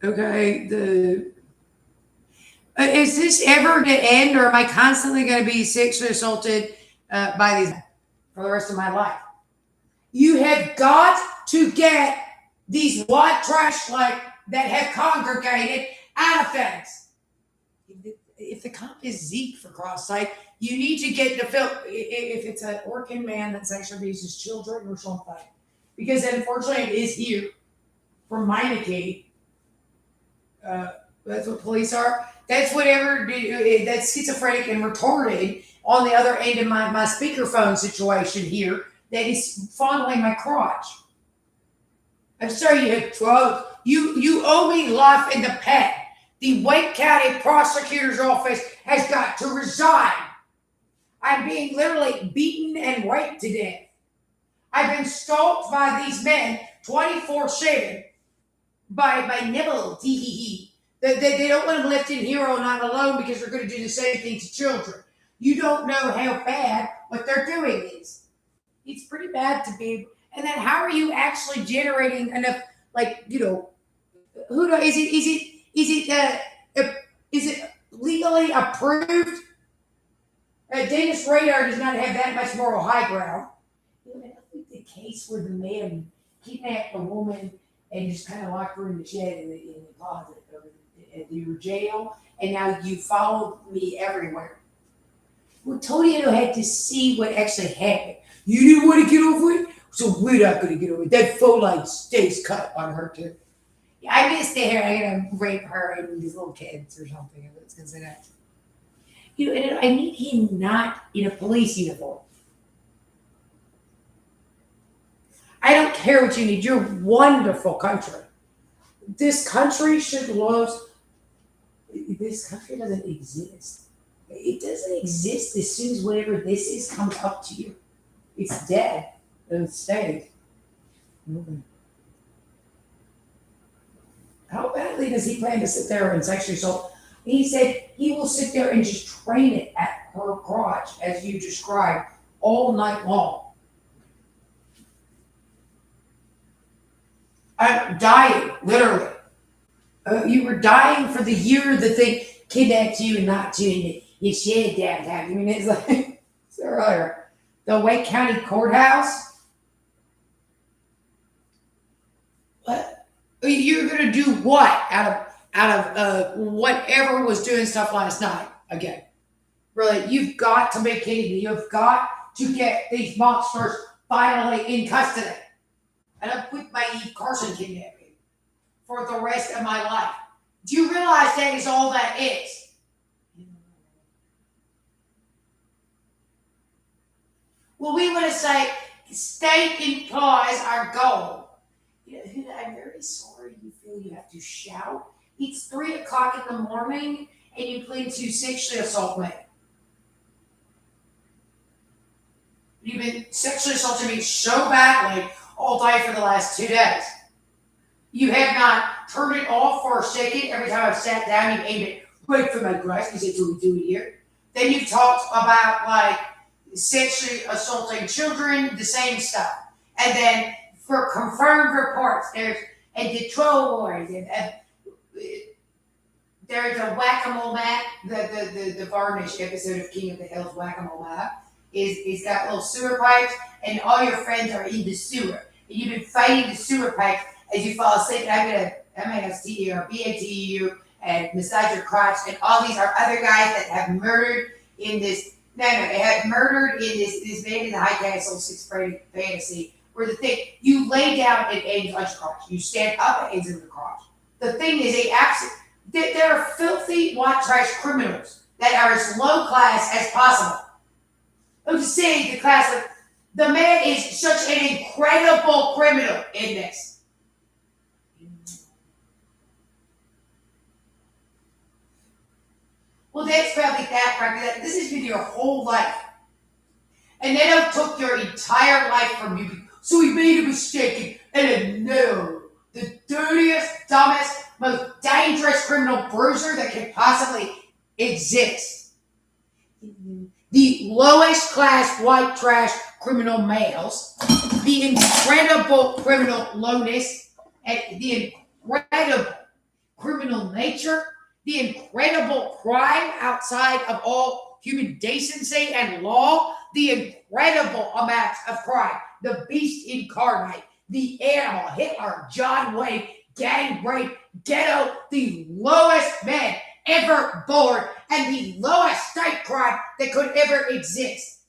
Okay, is this ever to end, or am I constantly going to be sexually assaulted by these men for the rest of my life? You have got to get these white trash like that have congregated out of things. If the comp is Zeke, for Christ's sake, you need to get the film. If it's an Orkin man that sexually abuses children or something, because unfortunately it is here from Meineke. That's what police are. That's whatever. That's schizophrenic and retarded on the other end of my speakerphone situation here. That is fondling my crotch. I'm sorry, you have drugs. You owe me life in the past. The Wake County Prosecutor's Office has got to resign. I'm being literally beaten and raped to death. I've been stalked by these men 24/7 by nibble, tee hee hee. They don't want them left in hero not alone because they're going to do the same thing to children. You don't know how bad what they're doing is. It's pretty bad to be. And then how are you actually generating enough? Like who do, is it legally approved? Dennis Radar does not have that much moral high ground. I think the case where the man kidnapped a woman and just kind of locked her in the shed in the closet at your jail, and now you followed me everywhere. Well, Tonino had to see what actually happened. You didn't want to get over it, so we're not going to get over it. That phone line stays cut on her too. Yeah, I'm going to stay here. I'm going to rape her and these little kids or something. It's going to say that. And I need him not in a police uniform. I don't care what you need. You're a wonderful country. This country should love. This country doesn't exist. It doesn't exist as soon as whatever this is comes up to you. It's dead. And it stays. How badly does he plan to sit there and sexually assault? He said he will sit there and just train it at her crotch, as you described, all night long. I'm dying, literally. You were dying for the year that they kidnapped you and knocked you in your shed downtown. I mean, it's like, it's earlier. The Wake County Courthouse. What? You're going to do what out of whatever was doing stuff last night again? Really, you've got to make kidding me. You've got to get these monsters finally in custody. And I'll put my Eve Carson kidnapping for the rest of my life. Do you realize that is all that is? Well, we want to say state implies our goal. I'm very sorry you feel you have to shout. It's 3 o'clock in the morning and you plan to sexually assault me. You've been sexually assaulting me so badly all day for the last 2 days. You have not turned it off for a second. Every time I've sat down, you've aimed it right for my grass because that's what we do here. Then you've talked about like sexually assaulting children, the same stuff. And then for confirmed reports, there's a Detroit Wars, and there's a Whack-A-Mole map. The Varnish episode of King of the Hills Whack-A-Mole map is got little sewer pipes, and all your friends are in the sewer. And you've been fighting the sewer pipes as you fall asleep. And I'm gonna MASTE or BATU and massage your crotch, and all these are other guys that have murdered in this. They have murdered in this Man in the High Castle 6th grade fantasy. Where the thing, you lay down and aims on your crotch. You stand up and aims in the crotch. The thing is, there are filthy white trash criminals that are as low class as possible. I'm just saying the man is such an incredible criminal in this. Well, that's probably that, right? This has been your whole life. And then I took your entire life from you. So we made a mistake and no, the dirtiest, dumbest, most dangerous criminal bruiser that can possibly exist. The lowest class white trash criminal males, the incredible criminal lowness, and the incredible criminal nature, the incredible crime outside of all human decency and law, the incredible amounts of crime, the beast incarnate, the animal, Hitler, John Wayne, gang rape, ghetto, the lowest men ever born, and the lowest state crime that could ever exist.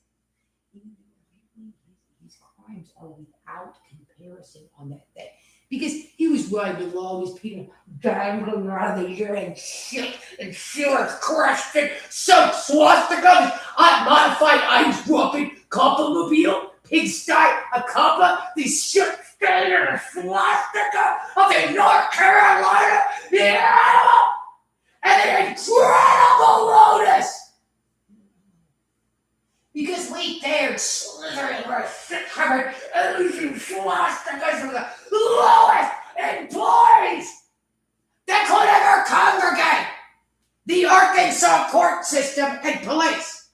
His crimes are without comparison on that thing. Because he was riding along, his people dangling out of the air and shit, and shivers crushed and soaked swastikas, modified ice dropping, coppermobile, pigsty, a copper, these shit standing in a swastika of the North Carolina, the animal, and the incredible lotus. Because we dared slither in our shit-covered ocean swastikas from the lowest employees that could ever congregate the Arkansas court system and police.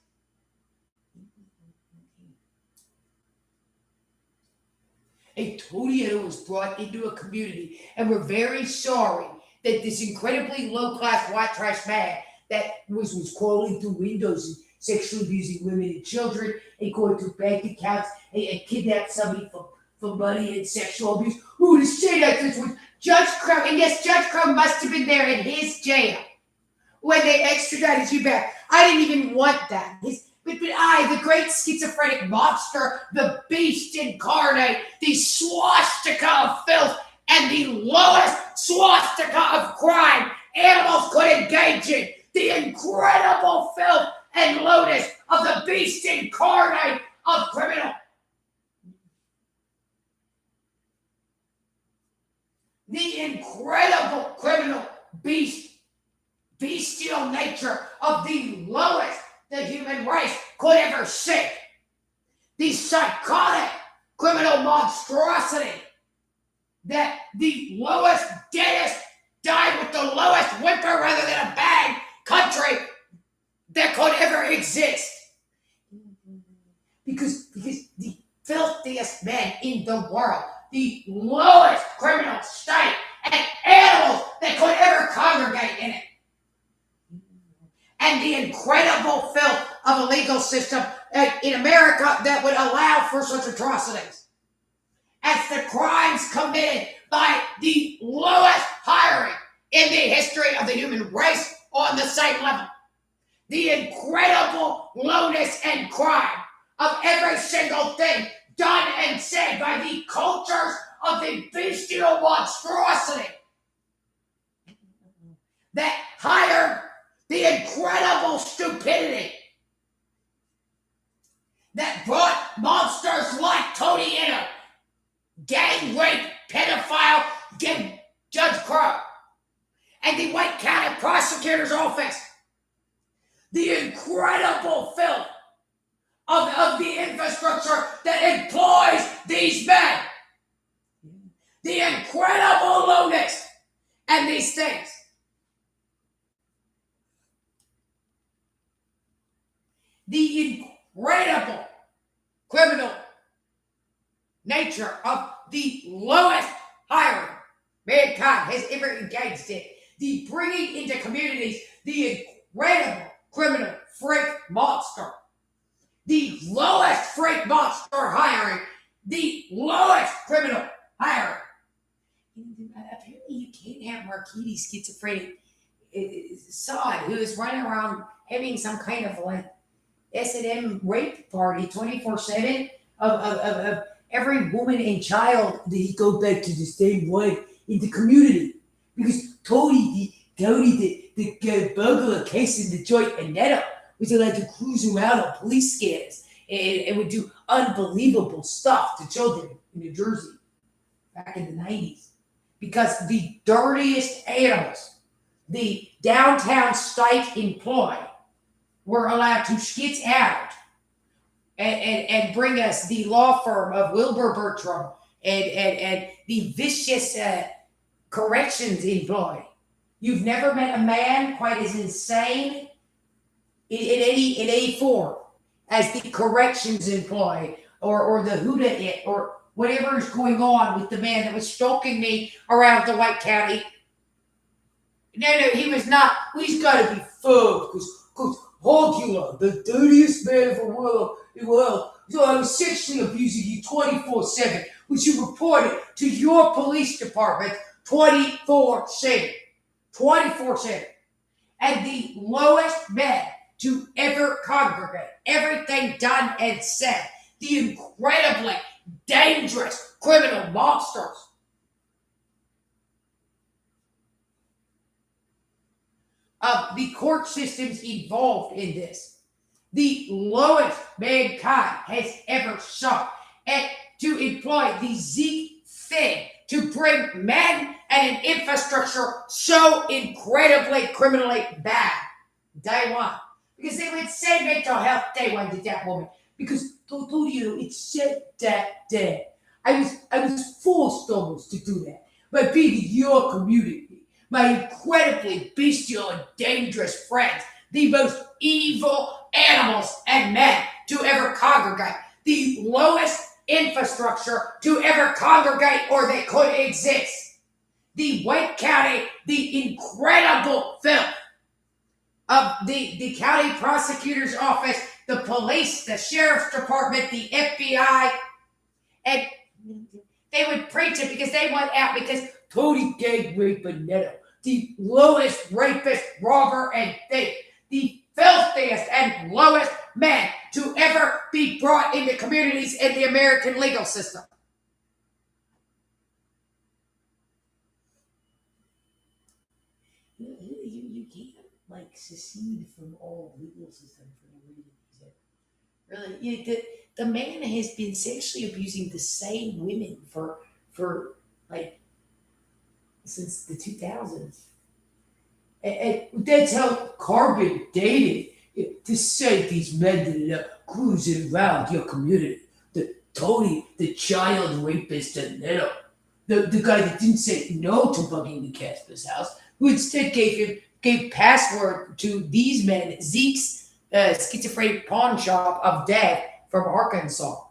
A tornado was brought into a community, and we're very sorry that this incredibly low-class white trash man that was crawling through windows and sexually abusing women and children, and going through bank accounts, and kidnapped somebody for money and sexual abuse. Who would say that this was Judge Crow? And yes, Judge Crow must have been there in his jail when they extradited you back. I didn't even want that. But I, the great schizophrenic monster, the beast incarnate, the swastika of filth, and the lowest swastika of crime animals could engage in, the incredible filth and lotus of the beast incarnate of criminal. The incredible criminal bestial nature of the lowest the human race could ever see. The psychotic criminal monstrosity that the lowest, deadest, died with the lowest whimper rather than a bang country that could ever exist. Because the filthiest men in the world, the lowest criminal state and animals that could ever congregate in it, and the incredible filth of a legal system in America that would allow for such atrocities as the crimes committed by the lowest hiring in the history of the human race on the same level. The incredible lowness and crime of every single thing done and said by the cultures of the bestial monstrosity that hired the incredible stupidity that brought monsters like Tony Inner, gang rape, pedophile, Judge Crow, and the Wake County Prosecutor's Office. The incredible filth of the infrastructure that employs these men. The incredible lowness and these things. The incredible criminal nature of the lowest hiring mankind has ever engaged in. The bringing into communities the incredible criminal freak monster. The lowest freak monster hiring. The lowest criminal hiring. Apparently you can't have Marquis schizophrenic son who is running around having some kind of like S&M rape party 24/7 of every woman and child that he go back to the same way in the community. Because Tony the burglar case in the joint Annetta was allowed to cruise around on police scanners and would do unbelievable stuff to children in New Jersey back in the 90s. Because the dirtiest animals, the downtown state employ, were allowed to skits out and bring us the law firm of Wilbur Bertram and the vicious corrections employee. You've never met a man quite as insane in 84 as the corrections employee or the Huda or whatever is going on with the man that was stalking me around the White County No, he was not. He's got to be full because Hogula, the dirtiest man of the world, so I was sexually abusing you 24/7, which you reported to your police department 24/7. 24/7. And the lowest man to ever congregate, everything done and said, the incredibly dangerous criminal monsters. The court systems involved in this. The lowest mankind has ever sought, and to employ the Zeke thing to bring men and an infrastructure so incredibly criminally bad. Day one. Because they would say mental health day one to that woman. Because Claudio, it said that day. I was forced almost to do that by being in your community. My incredibly bestial and dangerous friends, the most evil animals and men to ever congregate, the lowest infrastructure to ever congregate or that could exist. The Wake County, the incredible filth of the county prosecutor's office, the police, the sheriff's department, the FBI, and they would preach it because they went out because Tony Gang Rape Bonetto, the lowest rapist, robber, and thief, the filthiest and lowest man to ever be brought into communities in the American legal system. You can't like secede from all legal system for no reason. Really, the man has been sexually abusing the same women for like since the 2000s. And that's how Carbon dated to say these men that are cruising around your community. The Tony, the child rapist, and the guy that didn't say no to bugging the Casper's house, who instead gave password to these men, Zeke's schizophrenic pawn shop of death from Arkansas.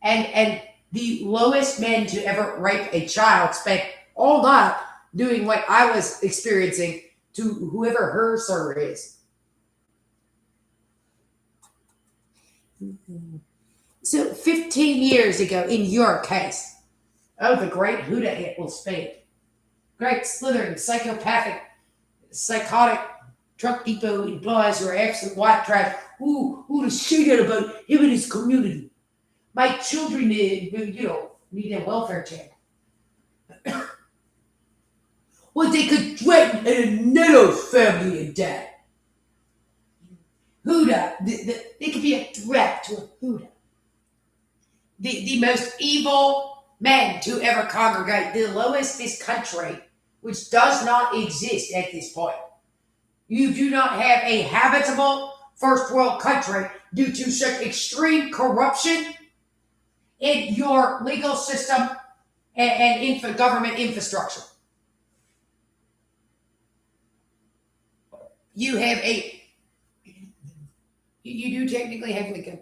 And the lowest men to ever rape a child spent all night doing what I was experiencing to whoever her sir is. So 15 years ago, in your case, oh, the great Huda it will speak. Great slithering, psychopathic, psychotic truck depot employees who are absolute white trash. Who to say that about him and his community? My children, need a welfare check. Well, they could threaten an Nettles family and dad. Huda, they could be a threat to a Huda. The most evil men to ever congregate, the lowest this country, which does not exist at this point. You do not have a habitable first world country due to such extreme corruption in your legal system and government infrastructure. You have you do technically have like a,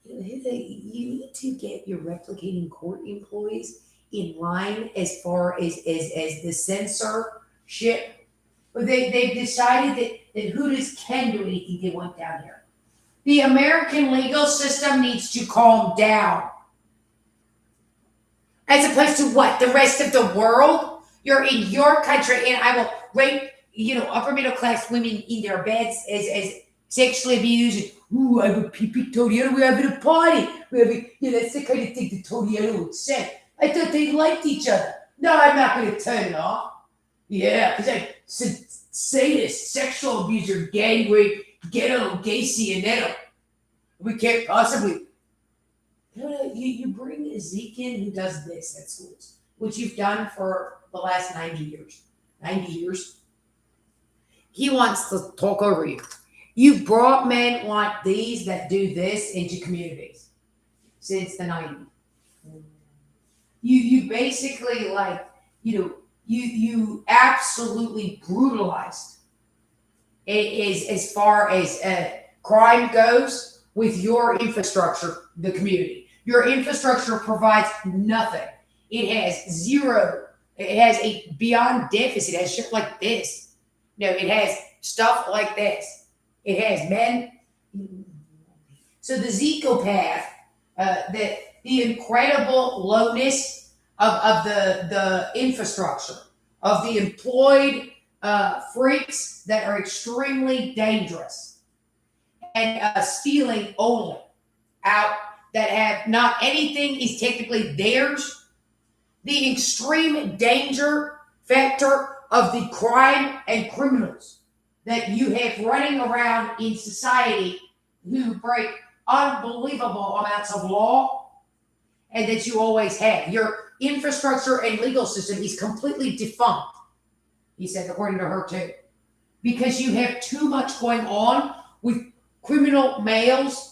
you need to get your replicating court employees in line as far as the censorship. But they've decided that Hooters can do anything they want down here. The American legal system needs to calm down. As opposed to what? The rest of the world? You're in your country and I will rape, upper middle class women in their beds as sexually abused. Ooh, I would pee Toriano, we're having a party. That's the kind of thing that Toriano would say. I thought they liked each other. No, I'm not going to turn it off. Yeah, because I sadist, sexual abuser, gang rape, ghetto, Gacy, and Netto. We can't possibly. You bring Zeke in who does this at schools, which you've done for the last 90 years. 90 years. He wants to talk over you. You brought men like these that do this into communities since the 90s. You basically you absolutely brutalized as far as crime goes with your infrastructure, the community. Your infrastructure provides nothing. It has zero It has a beyond deficit. It has shit like this. No, it has stuff like this. It has men. So the Zecopath, that the incredible lowness of the infrastructure, of the employed freaks that are extremely dangerous and stealing only out, that have not anything is technically theirs, the extreme danger factor of the crime and criminals that you have running around in society who break unbelievable amounts of law, and that you always have. Your infrastructure and legal system is completely defunct, he said, according to her too, because you have too much going on with criminal males.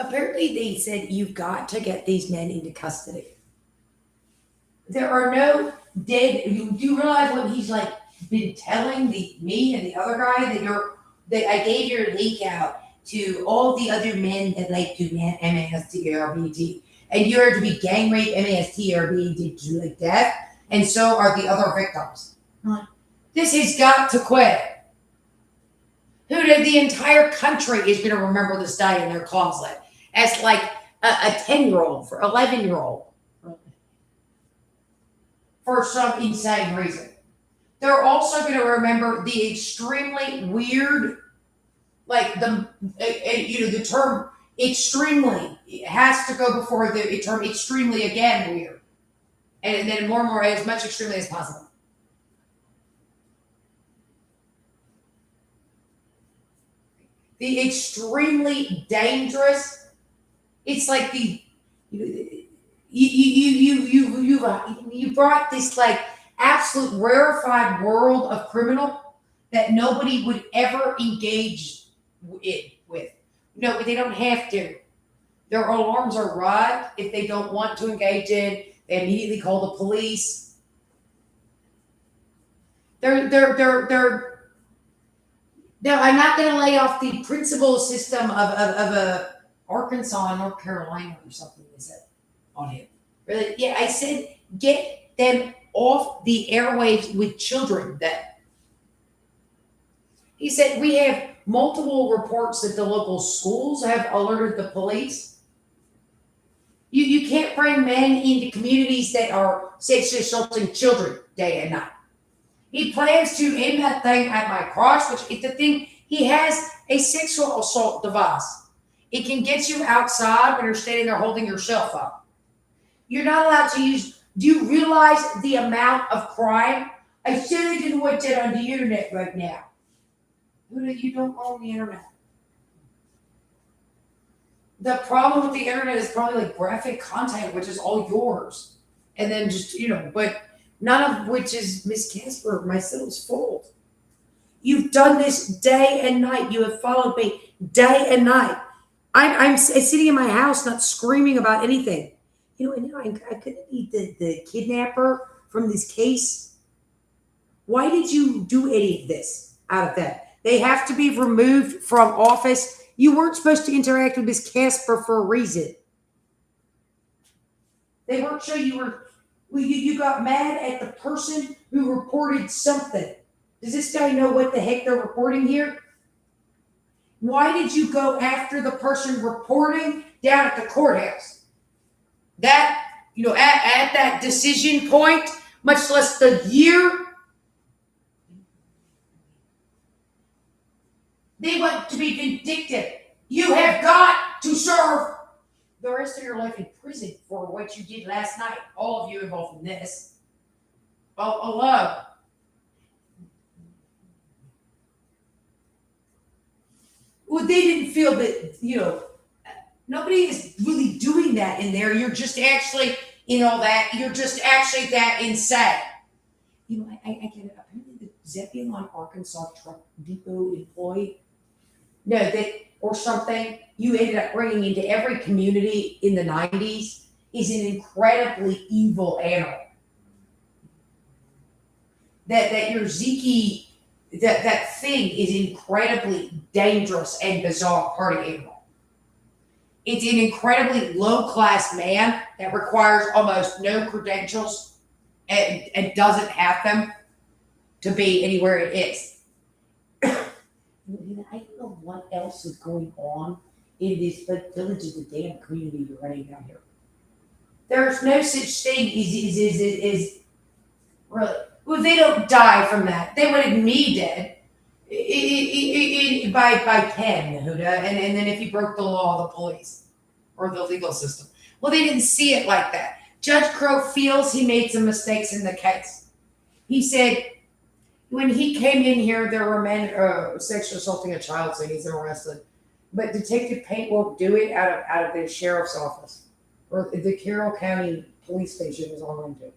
Apparently, they said you've got to get these men into custody. There are no dead. You do realize what he's like been telling me and the other guy that I gave your link out to all the other men that like do MASTRBD, and you're to be gang rape, MASTRBD to like death, and so are the other victims. This has got to quit. The entire country is going to remember this day in their closet as like a 10-year-old, for 11-year-old, for some insane reason. They're also going to remember the extremely weird, like the term extremely, it has to go before the term extremely again weird. And then more and more, as much extremely as possible. The extremely dangerous. It's like you brought this like absolute rarefied world of criminal that nobody would ever engage it with. No, they don't have to. Their alarms are right if they don't want to engage in. They immediately call the police. No, I'm not going to lay off the principal system of a Arkansas and North Carolina or something. They said on him. Really? Yeah, I said get them off the airwaves with children. That he said we have multiple reports that the local schools have alerted the police. You can't bring men into communities that are sexually assaulting children day and night. He plans to aim that thing at my crotch, which is the thing. He has a sexual assault device. It can get you outside when you're standing there holding your cell phone. You're not allowed to use. Do you realize the amount of crime? I certainly didn't want that on the internet right now. You don't own the internet. The problem with the internet is probably like graphic content, which is all yours. And then just, but none of which is Miss Casper, my son's fault. You've done this day and night. You have followed me day and night. I'm sitting in my house, not screaming about anything. And I couldn't be the kidnapper from this case. Why did you do any of this out of that? They have to be removed from office. You weren't supposed to interact with Miss Casper for a reason. They weren't sure you were. You got mad at the person who reported something. Does this guy know what the heck they're reporting here? Why did you go after the person reporting down at the courthouse? That, at that decision point, much less the year, they want to be vindictive. You have got to serve the rest of your life in prison for what you did last night. All of you involved in this. Alone. Well, they didn't feel that, nobody is really doing that in there. You're just actually, you're just actually that insane. I get it. Apparently the Zebulon, Arkansas truck depot employee, or something you ended up bringing into every community in the 90s is an incredibly evil animal. that your Zeke, that thing is incredibly dangerous and bizarre party animal. It's an incredibly low class man that requires almost no credentials and doesn't have them to be anywhere it is. I don't know what else is going on in this village of the damn community you're running down here. There's no such thing as really. Well, they don't die from that. They wanted me dead by Ken, Huda, and then if you broke the law, the police or the legal system. Well, they didn't see it like that. Judge Crow feels he made some mistakes in the case. He said when he came in here, there were men sexually assaulting a child, so he's arrested. But Detective Paint won't do it out of the sheriff's office or the Carroll County Police Station is on to.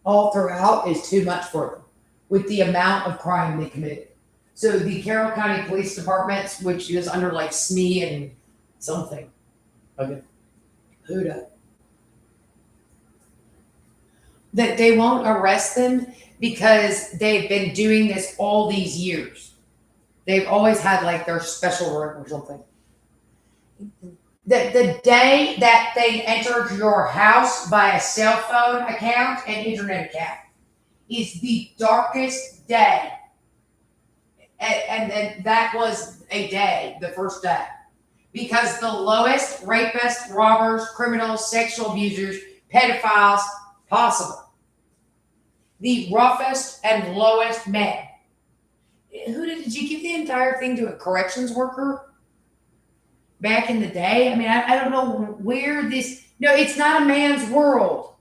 All throughout is too much for them with the amount of crime they committed. So the Carroll County Police Department, which is under like SME and something, okay, Huda, that they won't arrest them because they've been doing this all these years. They've always had like their special room or something. The day that they entered your house by a cell phone account and internet account is the darkest day. And that was a day, the first day. Because the lowest rapists, robbers, criminals, sexual abusers, pedophiles possible. The roughest and lowest men. Did you give the entire thing to a corrections worker? Back in the day? I mean, I don't know where this... No, it's not a man's world.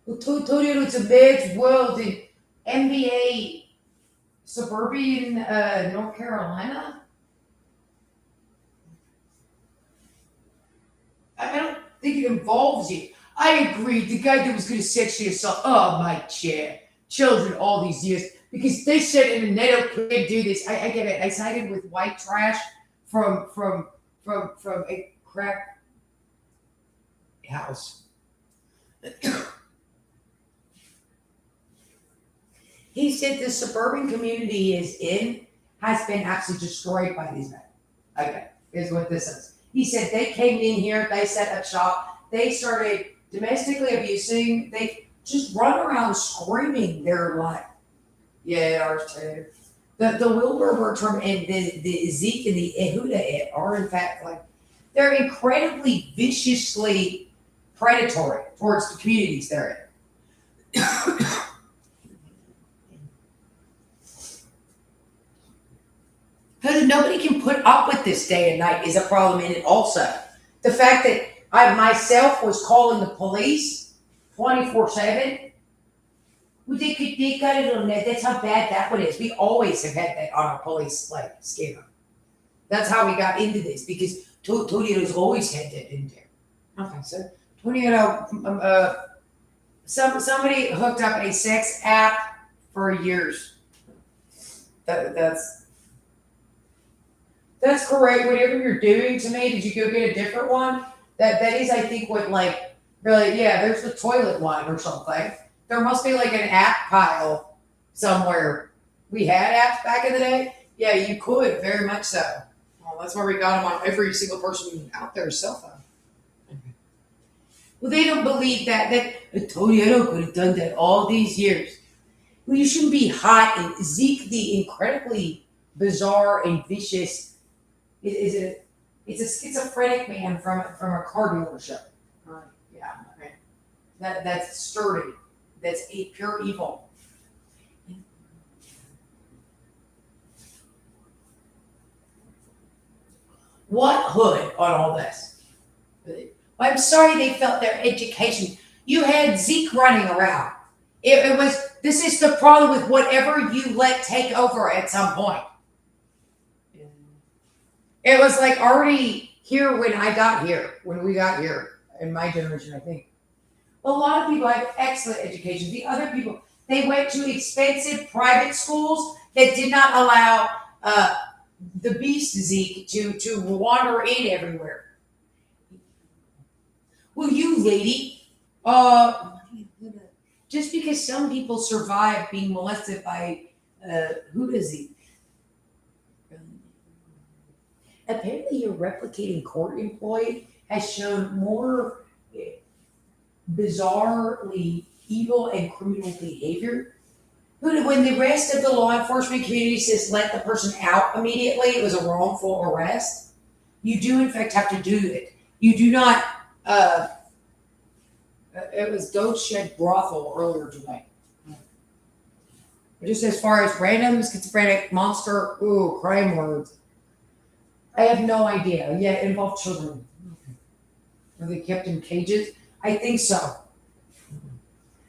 Who told you it's a man's world in NBA suburban North Carolina? I don't think it involves you. I agree. The guy that was going to sexually assault... Oh, my chair. Children all these years. Because they said in the NATO can't do this. I get it. I sided with white trash from a crack house. He said the suburban community has been absolutely destroyed by these men. Okay, is what this is. He said they came in here, they set up shop, they started domestically abusing, they just run around screaming their life. Yeah, ours too. The Wilbur Bertram and the Zeke and the Ehuda are in fact like they're incredibly viciously predatory towards the communities they're in. Because nobody can put up with this day and night is a problem in it also. The fact that I myself was calling the police 24/7. They got it on that. That's how bad that one is. We always have had that on our police scammer. That's how we got into this because Tornado's always had that in there. Okay, so Tornado, somebody hooked up a sex app for years. That's correct. Whatever you're doing to me, did you go get a different one? That is, I think, what really, yeah. There's the toilet one or something. There must be like an app pile somewhere. We had apps back in the day. Yeah, you could very much so. Well, that's why we got them on every single person out there's cell phone. Well, they don't believe that Tornado could have done that all these years. Well, you shouldn't be hot and Zeke, the incredibly bizarre and vicious. It's a schizophrenic man from a car dealership. Right. Yeah. Okay. That's sturdy. That's pure evil. What hood on all this? I'm sorry they felt their education. You had Zeke running around. It was. This is the problem with whatever you let take over at some point. It was like already here when we got here in my generation, I think. A lot of people have excellent education. The other people, they went to expensive private schools that did not allow the beast Zeke to wander in everywhere. Well, you lady, Just because some people survive being molested by who does he? Apparently, your replicating court employee has shown more bizarrely evil and criminal behavior. When the rest of the law enforcement community says let the person out immediately, it was a wrongful arrest. You do, in fact, have to do it. You do not. It was Goat Shed Brothel earlier today. Just as far as random schizophrenic monster, crime words. I have no idea. Yeah, it involved children. Are they kept in cages? I think so.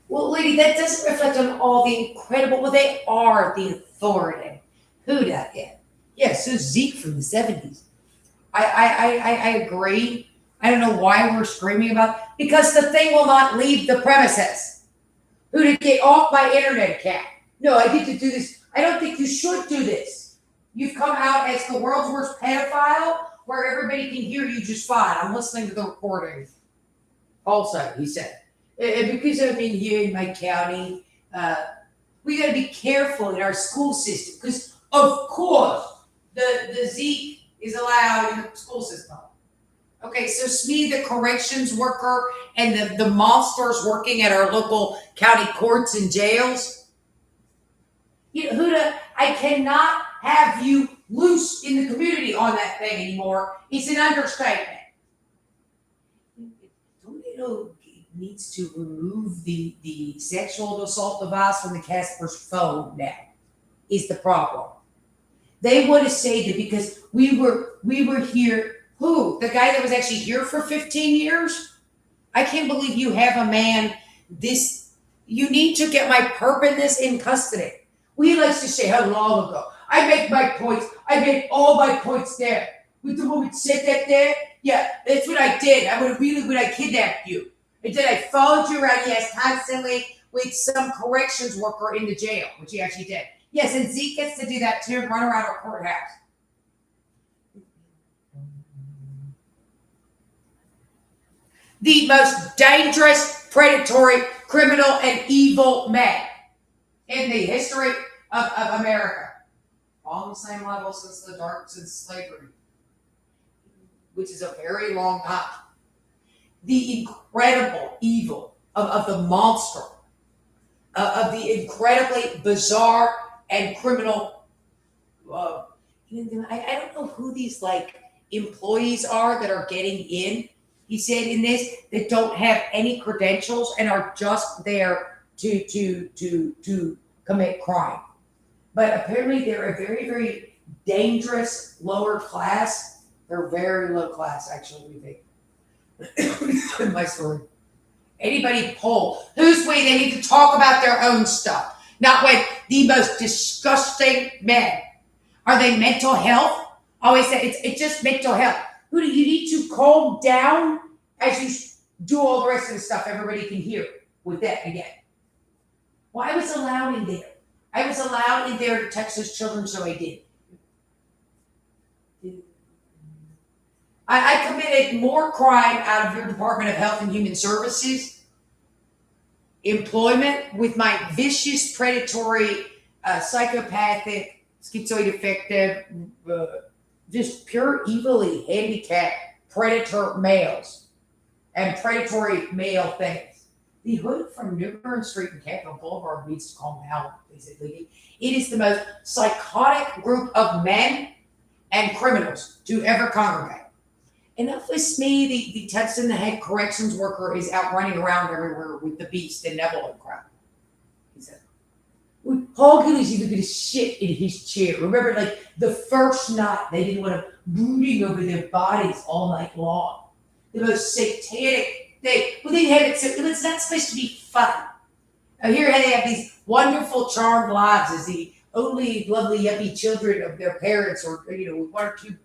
Well, lady, that doesn't reflect on all the incredible. Well, they are the authority. Who that? Yeah. So Zeke from the 70s. I agree. I don't know why we're screaming about it. Because the thing will not leave the premises. Who to get off my internet account? No, I get to do this. I don't think you should do this. You've come out as the world's worst pedophile, where everybody can hear you just fine. I'm listening to the recording. Also, he said, because I'm in here in my county, we got to be careful in our school system. Because of course, the Zeke is allowed in the school system. Okay, so Smee, the corrections worker, and the monsters working at our local county courts and jails. Huda, I cannot have you loose in the community on that thing anymore. It's an understatement. Tornado needs to remove the sexual assault device from the Casper's phone now, is the problem. They want to say that because we were here. Who? The guy that was actually here for 15 years? I can't believe you have a man this. You need to get my perp in this in custody. We likes to say how long ago. I make my points. I made all my points there. With the woman said that there, yeah, that's what I did. I would really when I kidnapped you. And then I followed you around, yes, constantly with some corrections worker in the jail, which he actually did. Yes, and Zeke gets to do that too and run around our courthouse. The most dangerous, predatory, criminal, and evil man in the history of America. On the same level since slavery, which is a very long time. The incredible evil of the monster, of the incredibly bizarre and criminal. I don't know who these employees are that are getting in. He said in this that don't have any credentials and are just there to commit crime. But apparently they're a very, very dangerous lower class. They're very low class, actually, we think. My story. Anybody poll whose way they need to talk about their own stuff, not with the most disgusting men. Are they mental health? Always say it's just mental health. Who do you need to calm down as you do all the rest of the stuff everybody can hear with that again? Well, I was allowed in there. I was allowed in there to Texas children, so I did. I committed more crime out of your Department of Health and Human Services employment with my vicious, predatory, psychopathic, schizoid affective, just pure evilly handicapped predator males and predatory male things. The hood from New Bern Street and Capitol Boulevard needs to calm down, basically. It is the most psychotic group of men and criminals to ever congregate. Enough with me, the Texas in the head corrections worker is out running around everywhere with the beast and Neville and crap. He said, Paul Gillies even gonna shit in his chair. Remember, the first night they didn't want him brooding over their bodies all night long. The most satanic thing. Well, they have it so it's not supposed to be fun. Here they have these wonderful, charmed lives as the only lovely, yuppie children of their parents, or with one or two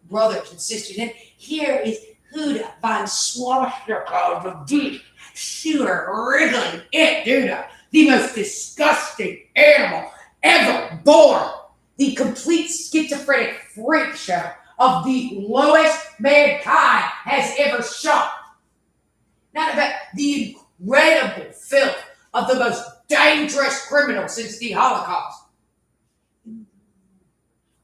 brothers and sisters. And here is Huda von Swastika, the deep shooter, wriggling it, Huda, the most disgusting animal ever born. The complete schizophrenic freak show of the lowest mankind has ever shown. Not about the incredible filth of the most dangerous criminals since the Holocaust.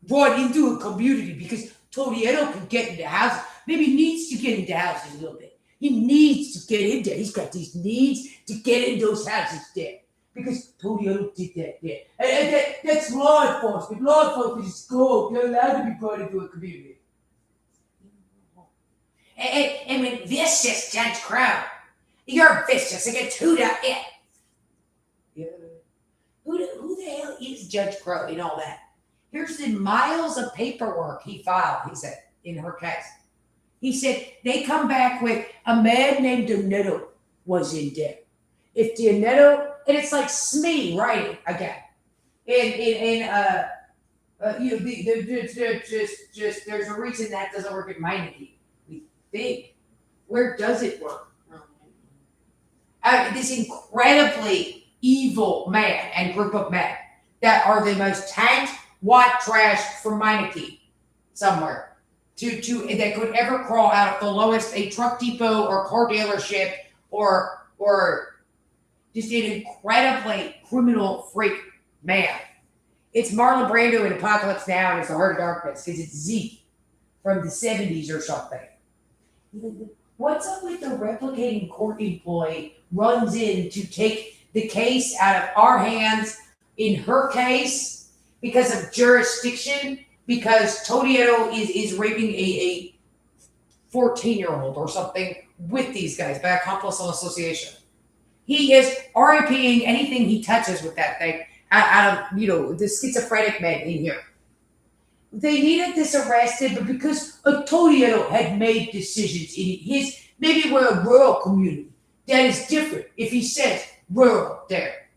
Brought into a community because Toriello can get into houses. Maybe he needs to get into houses a little bit. He needs to get in there. He's got these needs to get in those houses there. Because Toriello did that there. And that's law enforcement. Law enforcement is gold. You're allowed to be brought into a community. And when vicious Judge Crow, you're vicious against who the it. Yeah. Who the hell is Judge Crow and all that? Here's the miles of paperwork he filed, he said, in her case. He said they come back with a man named Donato was in there. If Donato, and it's like Smee writing again. There's a reason that doesn't work at Meineke. We think, where does it work? This incredibly evil man and group of men that are the most tanked, white trash from Meineke somewhere that could ever crawl out of the lowest a truck depot or car dealership or just an incredibly criminal freak man. It's Marlon Brando in Apocalypse Now and it's The Heart of Darkness because it's Zeke from the 70s or something. What's up with the replicating court employee runs in to take the case out of our hands in her case because of jurisdiction, because Toriello is raping a 14-year-old or something with these guys by accomplice and association. He is RIPing anything he touches with that thing out of, the schizophrenic men in here. They needed this arrested, but because Toriello had made decisions in his, maybe we're a rural community, that is different if he says rural there.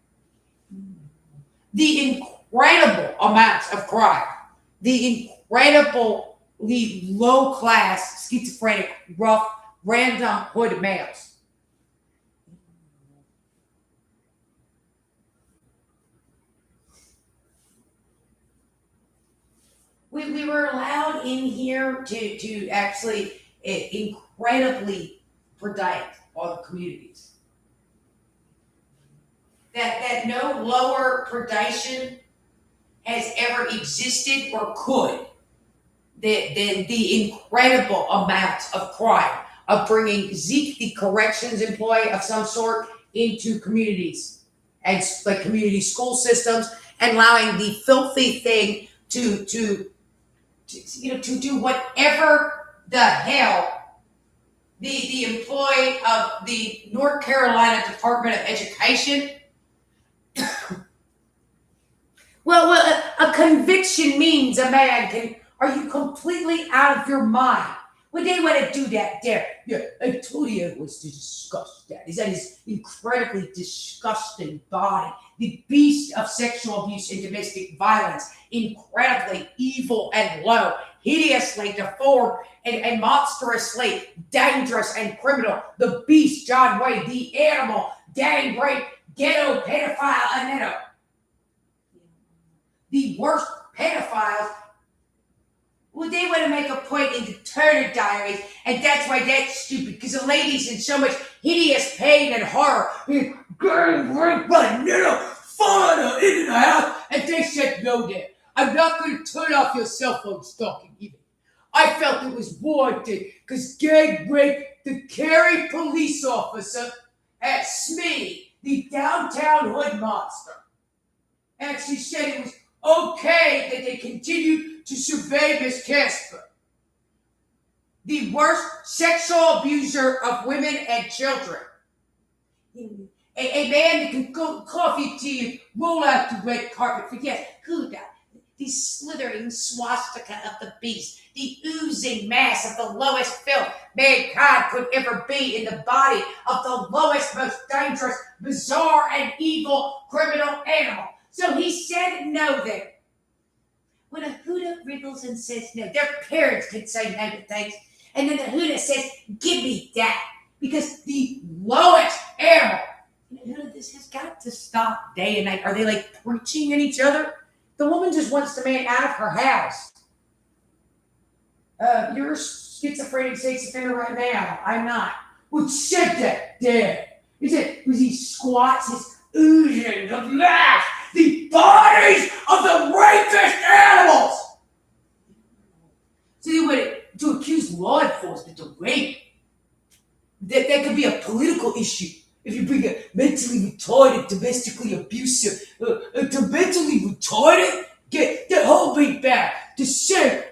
The incredible amounts of crime, the incredibly low-class, schizophrenic, rough, random hood males. We were allowed in here to actually incredibly predict all the communities. That no lower predation has ever existed or could than the incredible amounts of crime of bringing Zeke, the corrections employee of some sort, into communities and like community school systems and allowing the filthy thing to do whatever the hell the employee of the North Carolina Department of Education. Well, a conviction means a man can. Are you completely out of your mind? When they want to do that there, yeah, Antonio was to discuss that. Is that his incredibly disgusting body, the beast of sexual abuse and domestic violence, incredibly evil and low, hideously deformed and monstrously dangerous and criminal, the beast, John Wayne, the animal, gang rape, ghetto pedophile, Anetto. The worst pedophiles. Well, they want to make a point in the Turner Diaries, and that's why that's stupid, because the lady's in so much hideous pain and horror. Gang rape by Anetto, father in the house, and they said no there. I'm not going to turn off your cell phone stalking either. I felt it was warranted, because gang rape, the Cary police officer at Smee, the downtown hood monster, actually said it was okay that they continued to survey Miss Casper, the worst sexual abuser of women and children. A man that can go coffee tea, roll out the red carpet, forget Huda, the slithering swastika of the beast, the oozing mass of the lowest filth mankind could ever be in the body of the lowest, most dangerous, bizarre, and evil criminal animal. So he said no there. When a Huda wriggles and says no, their parents can say no to things. And then the Huda says, give me that. Because the lowest animal. This has got to stop day and night. Are they like preaching at each other? The woman just wants the man out of her house. You're a schizophrenic sex offender right now. I'm not. Who said that? Dad. Was he squats his oozing of mass, the bodies of the rapist animals. So they would to accuse law enforcement of rape. That could be a political issue. If you bring a mentally retarded, domestically abusive, to mentally retarded, get that whole beat back to say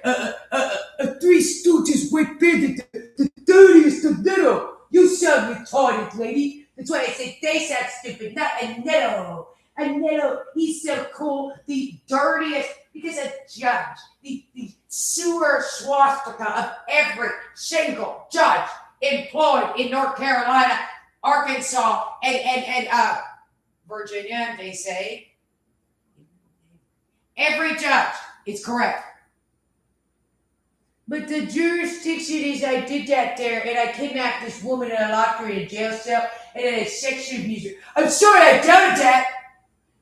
Three Stooges whip bandit, the dirtiest of little. You sound retarded, lady. That's why I said they sound stupid, not Anetto. Anetto, he's so cool, the dirtiest, because a judge, the sewer swastika of every single judge employed in North Carolina, Arkansas, and Virginia, they say. Every judge is correct. But the jurisdiction is I did that there and I kidnapped this woman and I locked her in a jail cell and then I sexually abused her. I'm sorry I doubted that.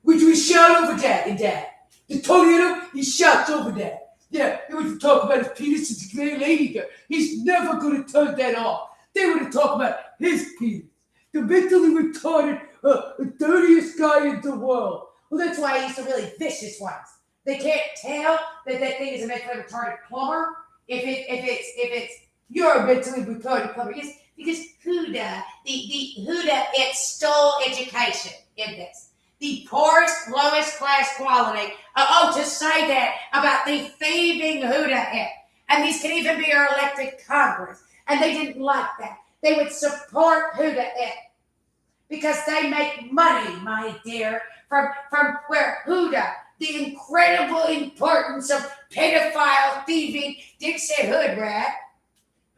Which we shot over that and that. The tornado, he shot over that. Yeah, they would talk about his penis as a gay lady girl. He's never going to turn that off. They would talk about his penis. The mentally retarded, dirtiest guy in the world. Well, that's why he's the really vicious ones. They can't tell that thing is a mentally retarded plumber. If it's you're a mentally retarded plumber. Yes, because Huda, the Huda, it stole education in this. The poorest, lowest class quality. To say that about the thieving Huda. And these can even be our elected Congress. And they didn't like that. They would support Huda because they make money, my dear, from where Huda, the incredible importance of pedophile, thieving, Dixie Hood rat,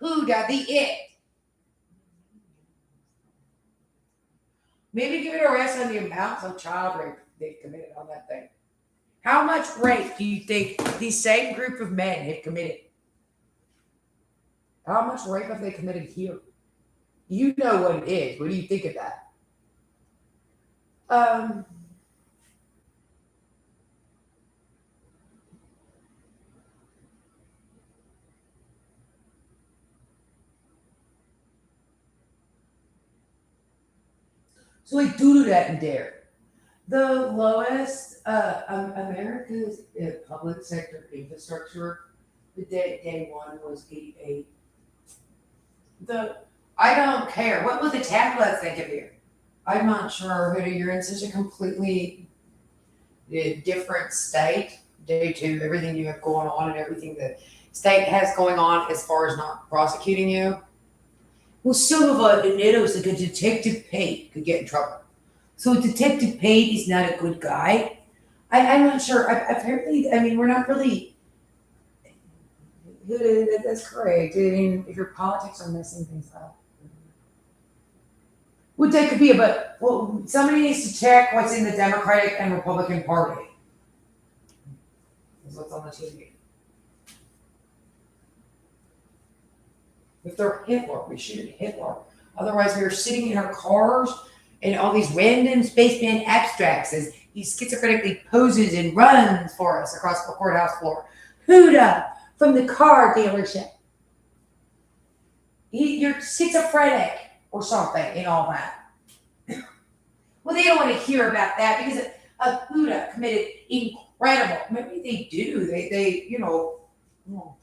Huda, the it. Maybe give it a rest on the amount of child rape they've committed on that thing. How much rape do you think these same group of men have committed? How much rape have they committed here? You know what it is. What do you think of that? So we do that in there. The lowest America's public sector infrastructure, the day one was 88. I don't care. What will the tablet think of you? I'm not sure. Huda, you're in such a completely different state due to everything you have going on and everything the state has going on as far as not prosecuting you. Well, some of our Anetto's like a Detective Pate could get in trouble. So Detective Pate is not a good guy. I'm not sure. Apparently, I mean, we're not really. That's correct. I mean, if your politics are messing things up. Well, that could be but well, somebody needs to check what's in the Democratic and Republican Party. That's what's on the TV. If they're Hitler, we shoot at Hitler. Otherwise, we are sitting in our cars and all these random spaceman abstracts as he schizophrenically poses and runs for us across the courthouse floor. Huda from the car dealership. You're schizophrenic or something and all that. Well, they don't want to hear about that because Huda committed incredible. Maybe they do. They well,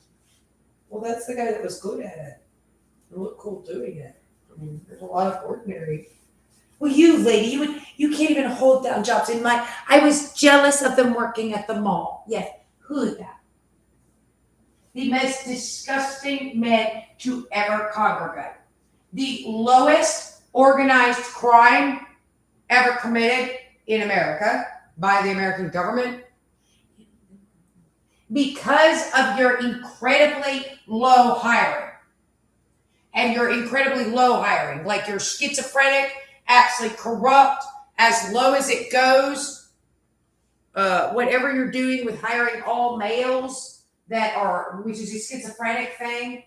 that's the guy that was good at it. It looked cool doing it. I mean, there's a lot of ordinary. Well, you lady, you can't even hold down jobs. I was jealous of them working at the mall. Yes, Huda. The most disgusting men to ever congregate. The lowest organized crime ever committed in America by the American government. Because of your incredibly low hiring. And your incredibly low hiring, like you're schizophrenic, absolutely corrupt, as low as it goes. Whatever you're doing with hiring all males which is a schizophrenic thing.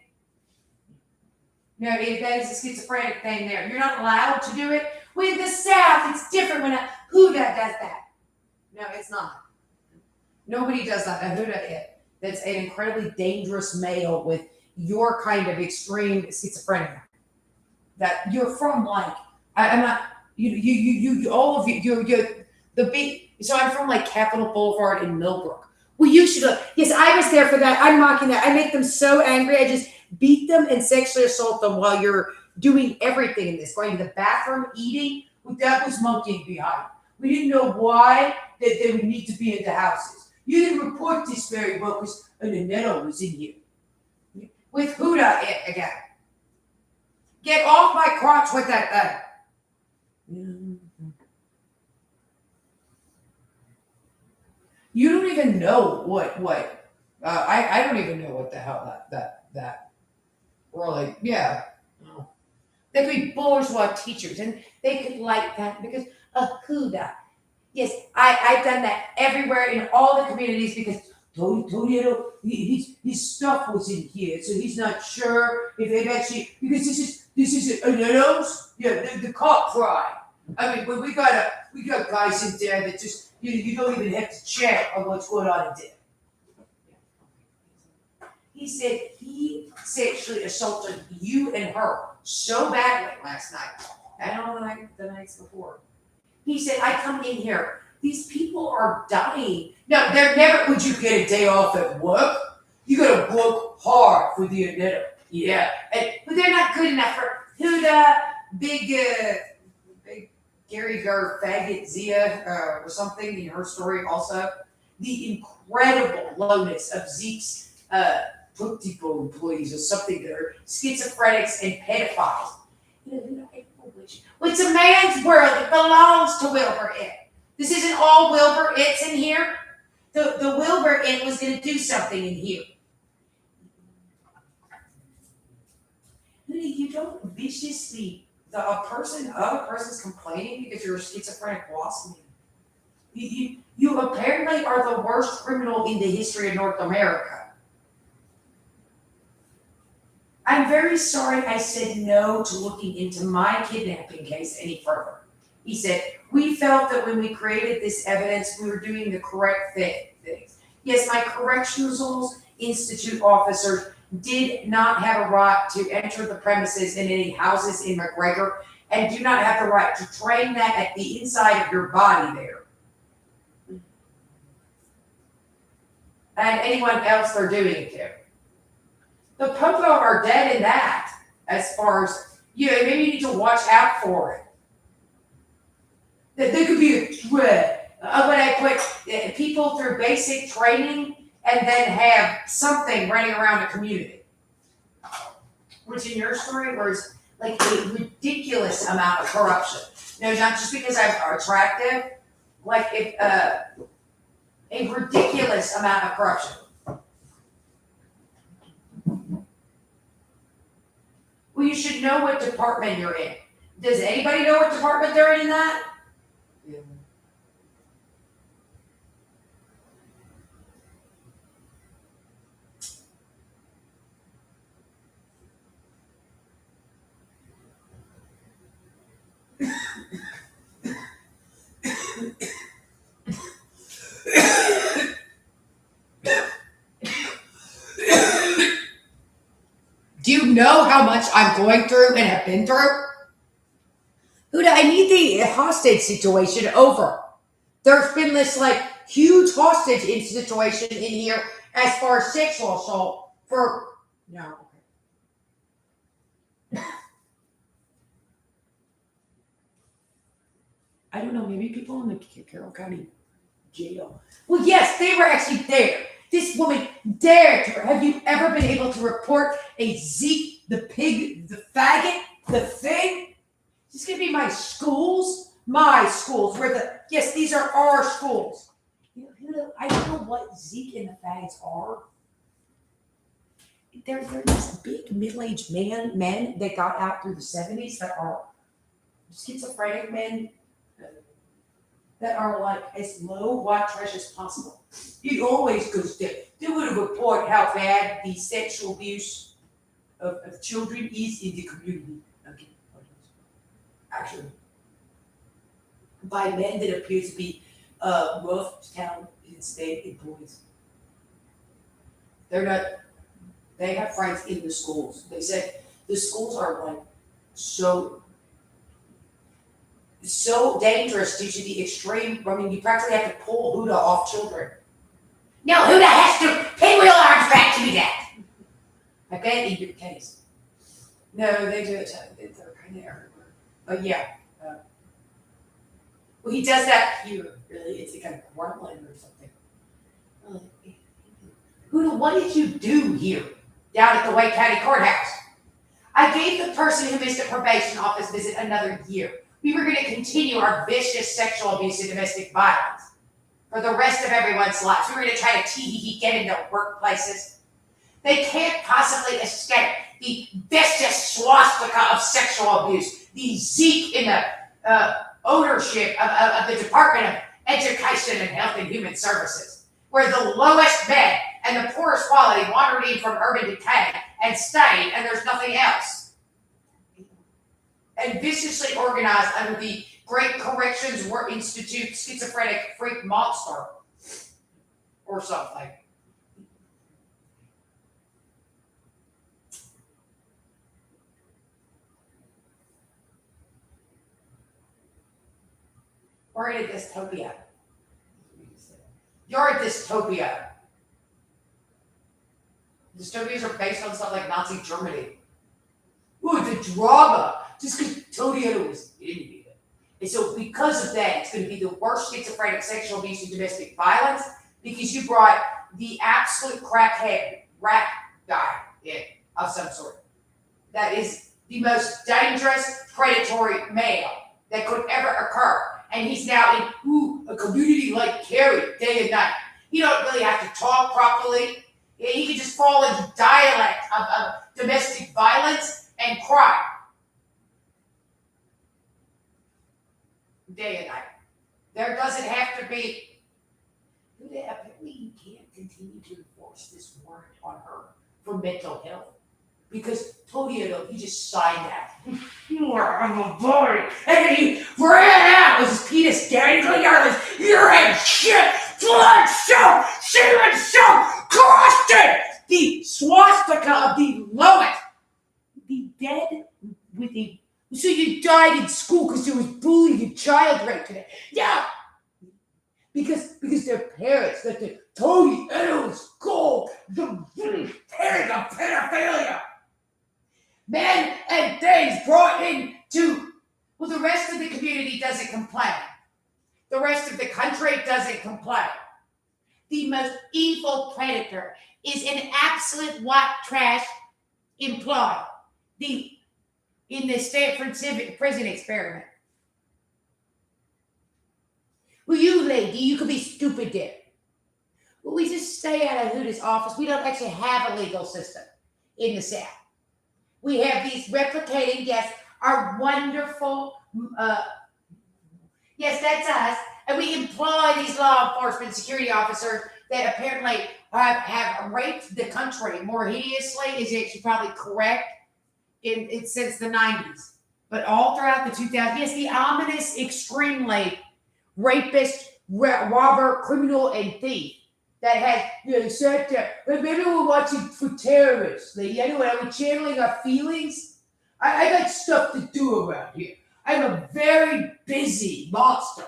No, that is a schizophrenic thing there. You're not allowed to do it. With the South, it's different when Huda does that. No, it's not. Nobody does that. A Huda that's an incredibly dangerous male with your kind of extreme schizophrenia. That you're from I'm not, All of the big. So I'm from like Capitol Boulevard in Millbrook. Well, you should look. Yes, I was there for that. I'm mocking that. I make them so angry. I just beat them and sexually assault them while you're doing everything in this. Going to the bathroom, eating. Well, that was monkeying behind. We didn't know why that they would need to be in the houses. You didn't report this very well because Ananetto was in here with Huda again. Get off my crotch with that thing. You don't even know what I don't even know what the hell that really, yeah. No. They could be bourgeois teachers and they could like that because a Huda. Yes, I've done that everywhere in all the communities because Toriero, his stuff was in here, so he's not sure if they've actually because this is yeah, the cock cry. I mean, when we got guys in there that just you don't even have to check on what's going on in there. He said he sexually assaulted you and her so badly last night, and all the nights before. He said, I come in here. These people are dying. No, they're never. Would you get a day off at work? You got to work hard for the Aneta. Yeah, but they're not good enough for Huda, big Gary Gar faggot Zia or something in her story. Also, the incredible lowness of Zeke's Depot employees or something that are schizophrenics and pedophiles. Well, it's a man's world. It belongs to Wilbur It. This isn't all Wilbur It's in here. The Wilbur It was going to do something in here. You don't viciously, other person's complaining because you're a schizophrenic boss man. You apparently are the worst criminal in the history of North America. I'm very sorry I said no to looking into my kidnapping case any further. He said, we felt that when we created this evidence, we were doing the correct things. Yes, my corrections institute officers did not have a right to enter the premises in any houses in McGregor and do not have the right to train that at the inside of your body there. And anyone else they're doing it to. The Popo are dead in that, as far as, maybe you need to watch out for it. That there could be a threat. When I put people through basic training and then have something running around a community. Which in your story was like a ridiculous amount of corruption. No, not just because I'm attractive, like a ridiculous amount of corruption. Well, you should know what department you're in. Does anybody know what department they're in that? Yeah. Do you know how much I'm going through and have been through? Huda, I need the hostage situation over. There's been this like huge hostage situation in here as far as sexual assault for no. I don't know, maybe people in the Carroll County jail. Well, yes, they were actually there. This woman dared to. Have you ever been able to report a Zeke, the pig, the faggot, the thing? Is this going to be my schools? My schools. Yes, these are our schools. I don't know what Zeke and the fags are. They're these big middle-aged men that got out through the 70s that are schizophrenic men that are like as low white trash as possible. It always goes down. They would report how bad the sexual abuse of children is in the community. Okay. Actually, by men that appear to be rough town state employees. They're not. They have friends in the schools. They said the schools are like so so dangerous due to the extreme. I mean, you practically have to pull Huda off children. No, Huda has to pinwheel arms back to be that. I bet in your case. No, they do it. They're kind of everywhere. But yeah. Well, he does that here. Really, it's like a gremlin or something. Huda, what did you do here down at the Wake County Courthouse? I gave the person who missed a probation office visit another year. We were going to continue our vicious sexual abuse and domestic violence for the rest of everyone's lives. We were going to try to get in their workplaces. They can't possibly escape the vicious swastika of sexual abuse, the Zeke in the ownership of the Department of Education and Health and Human Services, where the lowest men and the poorest quality wandered in from urban decay and stayed, and there's nothing else. And viciously organized under the Great Corrections Institute schizophrenic freak monster or something. We're in a dystopia. You're a dystopia. Dystopias are based on stuff like Nazi Germany. Ooh, the drama. Just because Todiano was in it. And so because of that, it's going to be the worst schizophrenic sexual abuse and domestic violence because you brought the absolute crackhead rat guy in of some sort. That is the most dangerous predatory male that could ever occur. And he's now in a community like Cary, day and night. You don't really have to talk properly. He can just fall into dialect of domestic violence and crime. Day and night. There doesn't have to be. Apparently, you can't continue to enforce this warrant on her for mental health because Todiano, he just signed that. You are a boy, and then he ran out with his penis dangling out of his urine, shit, blood soaked, semen soaked, crusted. The swastika of the lowest, the dead with the. So you died in school because there was bullying and child rape today. Yeah. Because their parents, that the Todiano school, the parents of pedophilia. Men and things brought in to, well, the rest of the community doesn't complain. The rest of the country doesn't complain. The most evil predator is an absolute white trash employee. In the Stanford prison experiment. Well, you lady, you could be stupid there. Well, we just stay out of Huda's office. We don't actually have a legal system in the South. We have these replicating, yes, our wonderful, yes, that's us. And we employ these law enforcement security officers that apparently have raped the country more hideously, is actually probably correct. It's since the 90s, but all throughout the 2000s. Yes, the ominous, extremely rapist, robber, criminal, and thief that has, sat there. Maybe we're watching for terrorists. Anyway, are we channeling our feelings? I got stuff to do around here. I'm a very busy monster.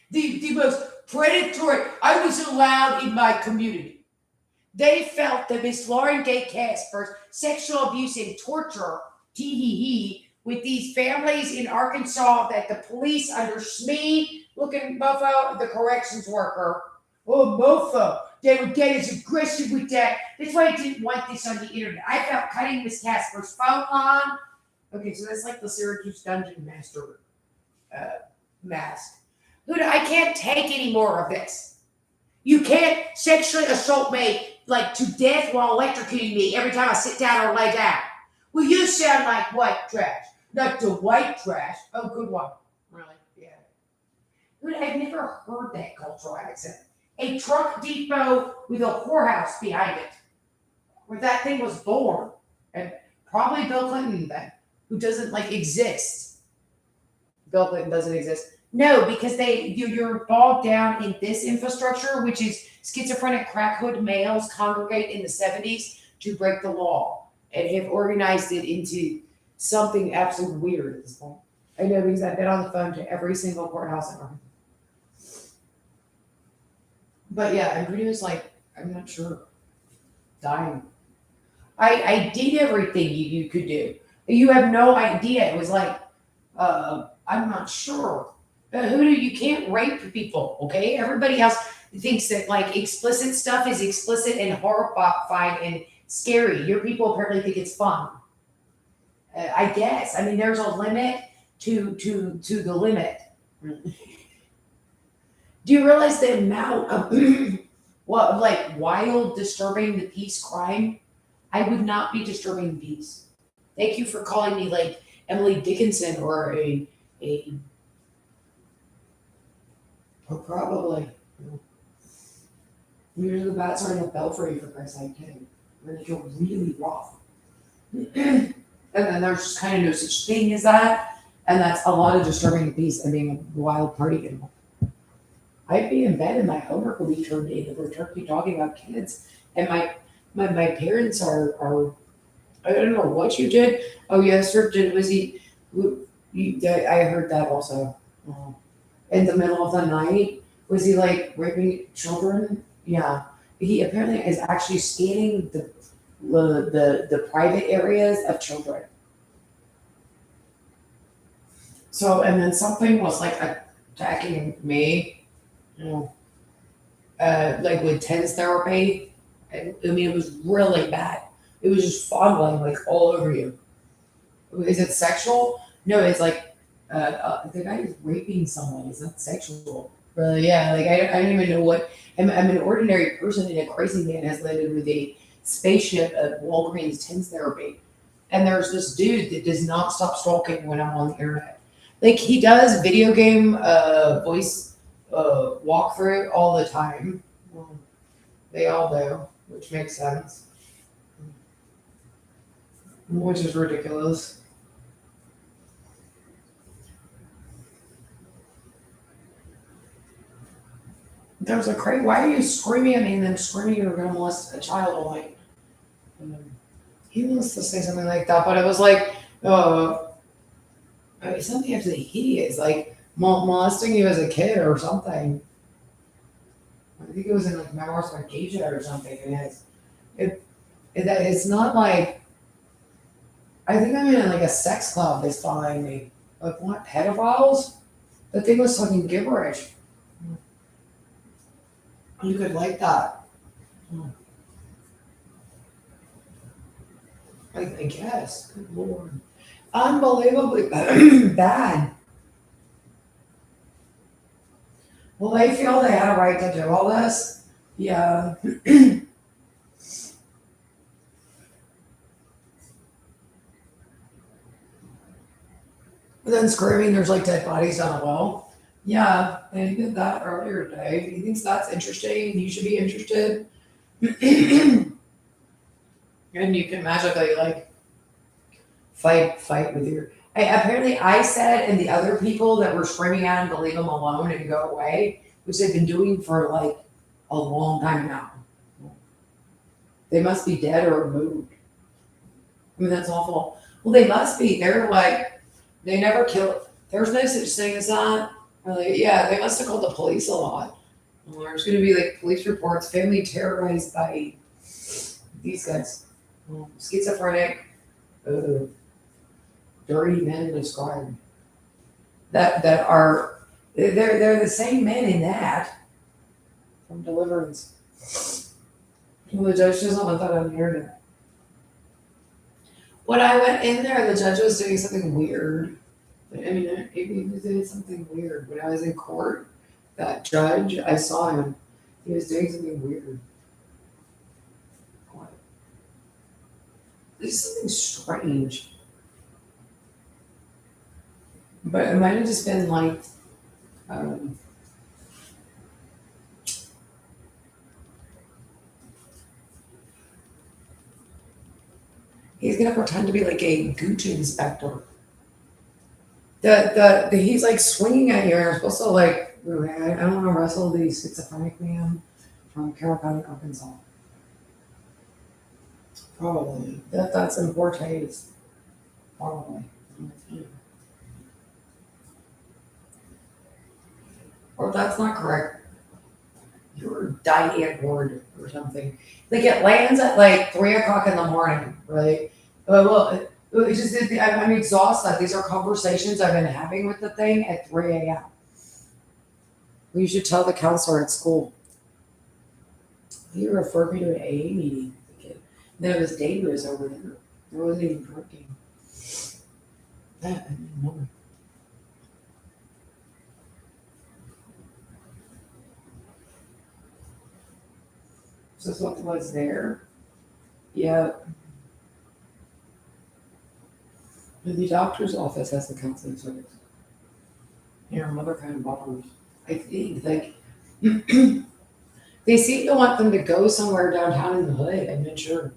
The most predatory. I was allowed in my community. They felt that Miss Lauren Gay Casper's sexual abuse and torture, with these families in Arkansas that the police under Smee, looking mofo, the corrections worker, mofo, they would get as aggressive with that. That's why I didn't want this on the internet. I felt cutting Miss Casper's phone line. Okay, so that's like the Syracuse Dungeon Master mask. Huda, I can't take any more of this. You can't sexually assault me like to death while electrocuting me every time I sit down or lay down. Well, you sound like white trash. Not the white trash. Oh, good one. Really? Yeah. Dude, I've never heard that cultural accent. A truck depot with a whorehouse behind it, where that thing was born. And probably Bill Clinton then, who doesn't exist. Bill Clinton doesn't exist. No, because you're bogged down in this infrastructure, which is schizophrenic crackhood males congregate in the 70s to break the law and have organized it into something absolutely weird at this point. I know because I've been on the phone to every single courthouse in Arkansas. But yeah, I'm pretty much like, I'm not sure, dying. I did everything you could do. You have no idea. It was like, I'm not sure. Who do you can't rape people, okay? Everybody else thinks that like explicit stuff is explicit and horrifying and scary. Your people apparently think it's fun. I guess. I mean, there's a limit to the limit. Do you realize the amount of what like wild, disturbing the peace crime? I would not be disturbing the peace. Thank you for calling me like Emily Dickinson or a or probably. Usually the bats are in a belfry for Christ's sake, kidding. When they go really rough. And then there's just kind of no such thing as that. And that's a lot of disturbing the peace and being a wild party animal. I'd be in bed and my homework would be turned in if we're talking about kids. And my parents are I don't know what you did. Oh yes, sir. Was he? I heard that also. In the middle of the night, was he like raping children? Yeah. He apparently is actually scanning the private areas of children. So and then something was like attacking me. Like with TENS therapy. I mean, it was really bad. It was just fondling like all over you. Is it sexual? No, it's like the guy is raping someone. It's not sexual. Really, yeah. Like I don't even know what. I'm an ordinary person, and a crazy man has landed with a spaceship at Walgreens TENS therapy. And there's this dude that does not stop stalking when I'm on the internet. Like he does video game voice walkthrough all the time. Well, they all do, which makes sense. Which is ridiculous. There was a crazy. Why are you screaming at me and then screaming you're going to molest a child all night? He wants to say something like that, but it was like, something absolutely hideous, like molesting you as a kid or something. I think it was in like Memoirs of a Geisha or something. And it's not like I think I'm in like a sex club that's following me. Like what pedophiles? That thing was talking gibberish. You could like that. I guess. Good lord. Unbelievably bad. Well, they feel they had a right to do all this. Yeah. Then screaming, there's like dead bodies on a well. Yeah, they did that earlier today. He thinks that's interesting. You should be interested. And you can magically like fight with your. Apparently, I said, and the other people that were screaming at him to leave him alone and to go away, which they've been doing for like a long time now. They must be dead or removed. I mean, that's awful. Well, they must be. They're like, they never kill. There's no such thing as that. Like, yeah, they must have called the police a lot. Well, there's going to be like police reports, family terrorized by these guys. Schizophrenic, dirty men described. That are, they're the same men in that from Deliverance. Well, the judge doesn't want that on the internet. When I went in there, the judge was doing something weird. I mean, he was doing something weird. When I was in court, that judge, I saw him. He was doing something weird. What? There's something strange. But it might have just been like, he's gonna pretend to be like a Gucci inspector. The he's like swinging at you, and you're supposed to like, I don't want to wrestle the schizophrenic man from Carroll County, Arkansas. Probably that's in poor taste. Probably. Or if that's not correct, you're Diane Ward or something. Like it lands at like 3 o'clock in the morning, right? It's just I'm exhausted. These are conversations I've been having with the thing at 3 a.m. You should tell the counselor at school. He referred me to an AA meeting. Then it was dangerous over there. There wasn't even parking. That I didn't know. So this what was there? Yeah. The doctor's office has the counseling service. Yeah, mother kind of bothers. I think like they seem to want them to go somewhere downtown in the hood. I'm not sure.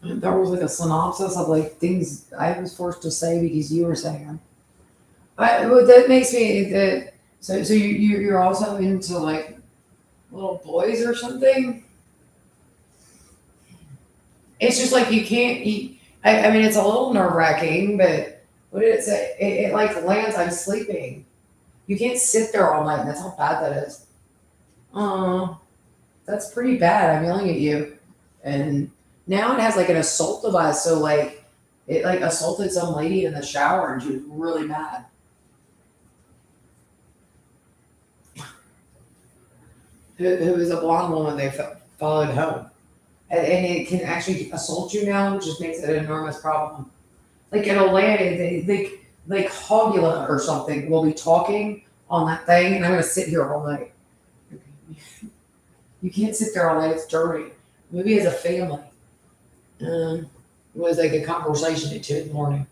There was like a synopsis of like things I was forced to say because you were saying them. Well, that makes me that. So you're also into like little boys or something. It's just like you can't eat. I mean, it's a little nerve wracking, but what did it say? It like lands. I'm sleeping. You can't sit there all night. And that's how bad that is. Oh, that's pretty bad. I'm yelling at you, and now it has like an assault device. So like it like assaulted some lady in the shower, and she was really mad. Who was a blonde woman they followed home, and it can actually assault you now, which just makes it an enormous problem. Like in Atlanta, like Hogula or something will be talking on that thing, and I'm gonna sit here all night. You can't sit there all night; it's dirty. Maybe as a family, it was like a conversation at 2 in the morning.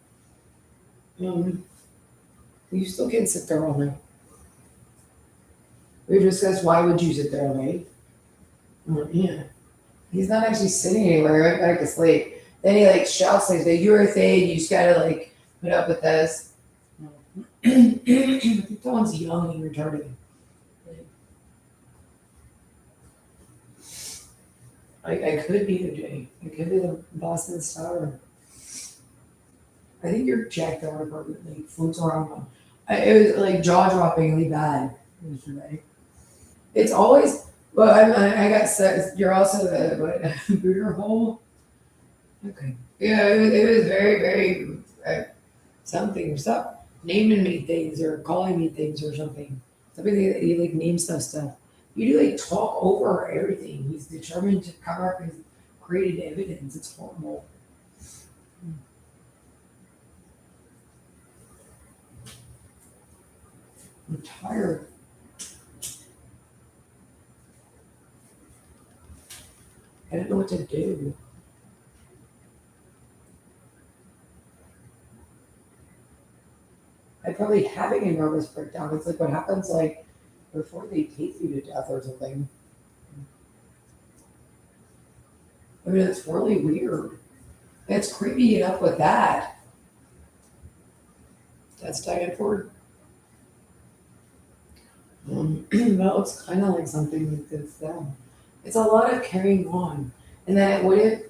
Um, you still can't sit there all night. We discussed why would you sit there all night? Yeah, he's not actually sitting anywhere. He went back to sleep. Then he like shouts like, "The urethane, you just gotta like put up with this." I think that one's young and retarded. I could be the J. I could be the Boston Star. I think you're jacked out appropriately. Floats around. It was like jaw droppingly bad yesterday. It's always well. I got sex. You're also a what, booter hole. Okay. Yeah, it was very very something. Stop naming me things or calling me things or something. Something that you like name stuff. You do like talk over everything. He's determined to cover up his created evidence. It's horrible. I'm tired. I don't know what to do. I'm probably having a nervous breakdown. It's like what happens like before they take you to death or something. I mean, it's really weird. It's creepy enough with that. That's Diane Ford. That looks kind of like something like this. It's a lot of carrying on, and then it wouldn't.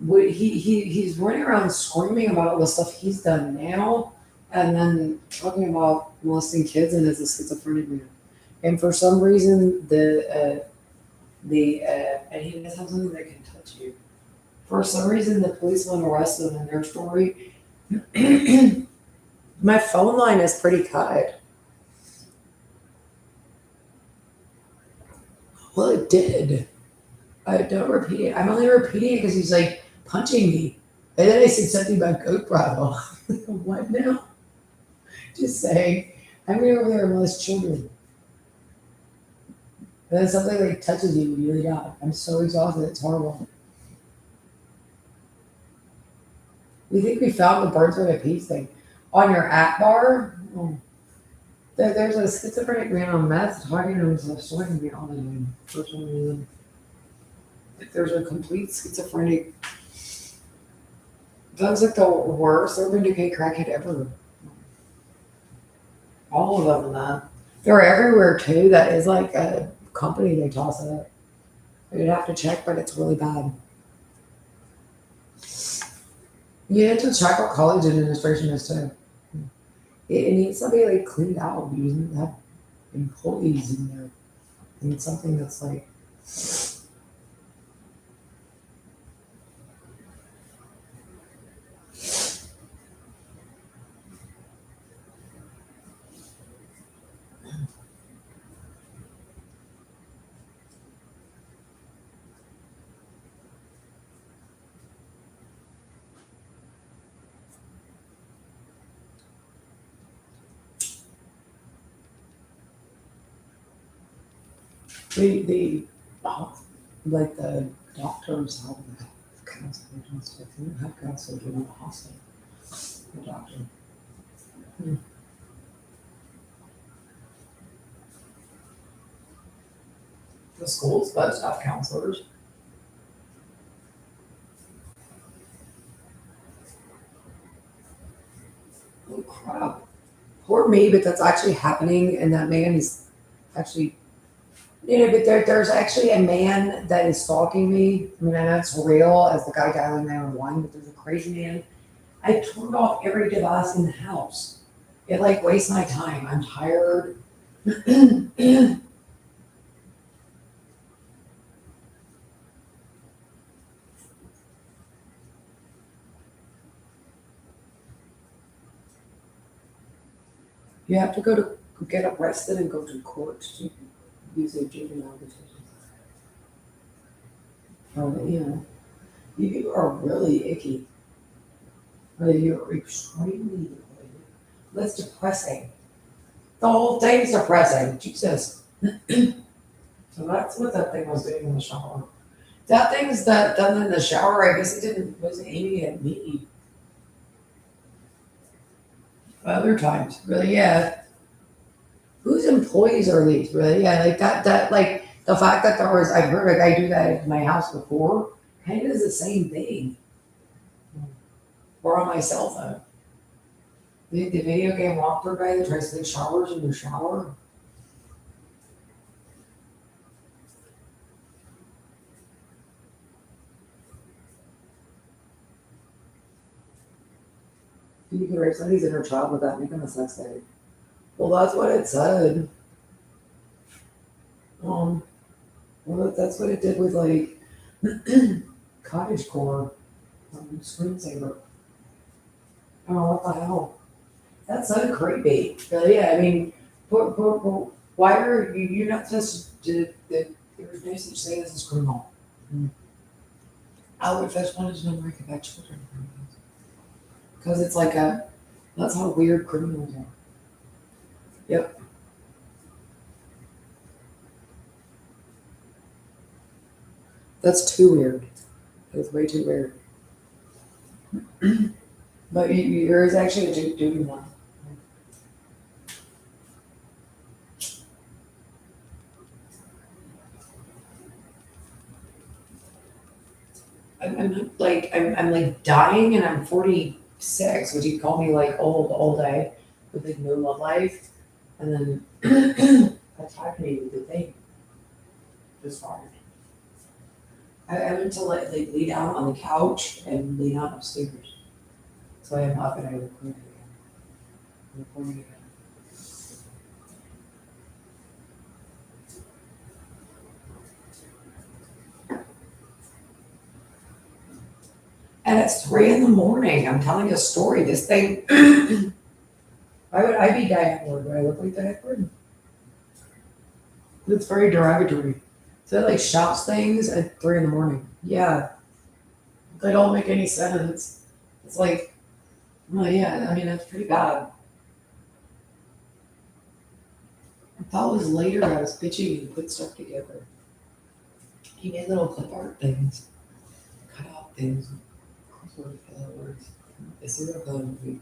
Would he's running around screaming about all the stuff he's done now, and then talking about molesting kids and as a schizophrenic man. And for some reason, the and he does have something that can touch you. For some reason, the police won't arrest them in their story. My phone line is pretty cut. Well, it did. I don't repeat it. I'm only repeating it because he's like punching me. And then I said something about goat bridle. What now? Just saying. I'm going to go over there and molest children. And then something like touches you when you lay down. I'm so exhausted. It's horrible. We think we found the birds with a peace thing. On your app bar, there's a schizophrenic man on meth talking to himself, sweating me all the time. For some reason. If there's a complete schizophrenic, sounds like the worst urban decay crackhead ever. All of them, that they're everywhere too. That is like a company they toss it at. You'd have to check, but it's really bad. You have to check what college administration is too. It needs to be like cleaned out. You need to have employees in there. And it's something that's like the like the doctors have counselors and stuff. They don't have counselors in the hospital. The doctor. Hmm. The school's supposed to have counselors. Oh crap. Poor me, but that's actually happening, and that man is actually, but there's actually a man that is stalking me. I mean, I know it's real as the guy dialing 911, but there's a crazy man. I turned off every device in the house. It like wastes my time. I'm tired. You have to go to get arrested and go to court to use a juvenile detention. Oh, yeah. You are really icky. You're extremely icky. That's depressing. The whole thing's depressing. Jesus. So that's what that thing was doing in the shower. That thing's that done in the shower. I guess it wasn't aiming at me. Other times, really, yeah. Whose employees are these? Really, yeah. Like like the fact that there was. I've heard a guy do that at my house before. Kind of is the same thing. Or on my cell phone. The video game walkthrough guy that tries to take showers in your shower. You can rape somebody's inner child without making a sex tape. Well, that's what it said. Um, well, that's what it did with like cottage core screensaver. Oh, what the hell? That's so creepy. Really, yeah. I mean, why are you're not supposed to? There's no such thing as a criminal. I would first wanted to know where I could buy children because it's like a. That's how weird criminals are. Yep. That's too weird. That's way too weird. But yours actually doing one. I'm like dying and I'm 46. Would you call me like old day with like no love life? And then attack me with the thing. Just fine. I went to like lay down on the couch and lay down upstairs. So I am up and I recorded again. Recording again. And it's 3 in the morning. I'm telling a story. This thing. Why would I be Diane Ward? Do I look like Diane Ward? It's very derogatory. So it like shouts things at 3 in the morning. Yeah. They don't make any sense. It's like, well, yeah, I mean, that's pretty bad. I thought it was later I was bitching and put stuff together. He made little clip art things, cut out things, crossword words. A serial killer movie.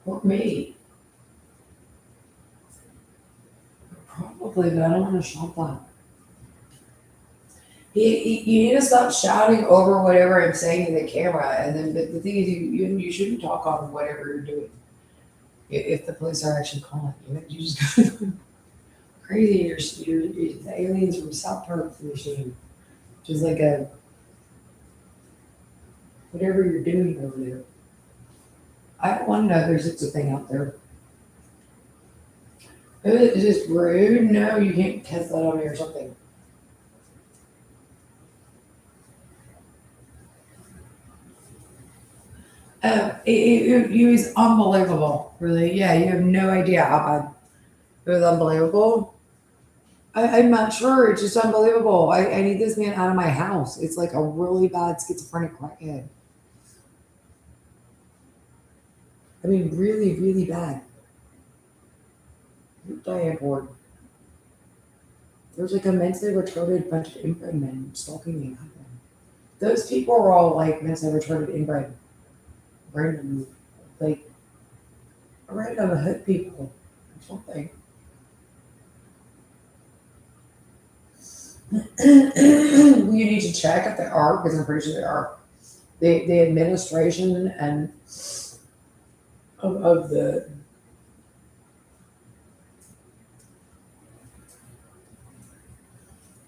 Or me. Probably, but I don't want to shout that. You need to stop shouting over whatever I'm saying in the camera. And then the thing is, you shouldn't talk on whatever you're doing. If the police are actually calling you, you just crazy. You're the aliens from South Park machine, which is like a whatever you're doing over there. I don't want to know there's such a thing out there. It's just rude. No, you can't test that on me or something. It was unbelievable. Really, yeah. You have no idea how bad it was. Unbelievable. I'm not sure. It's just unbelievable. I need this man out of my house. It's like a really bad schizophrenic crackhead. I mean, really, really bad. Diane board. There's like a mentally retarded bunch of inbred men stalking me. Those people are all like mentally retarded inbred, random, like random hood people or something. You need to check if they are because I'm pretty sure they are. The administration and of the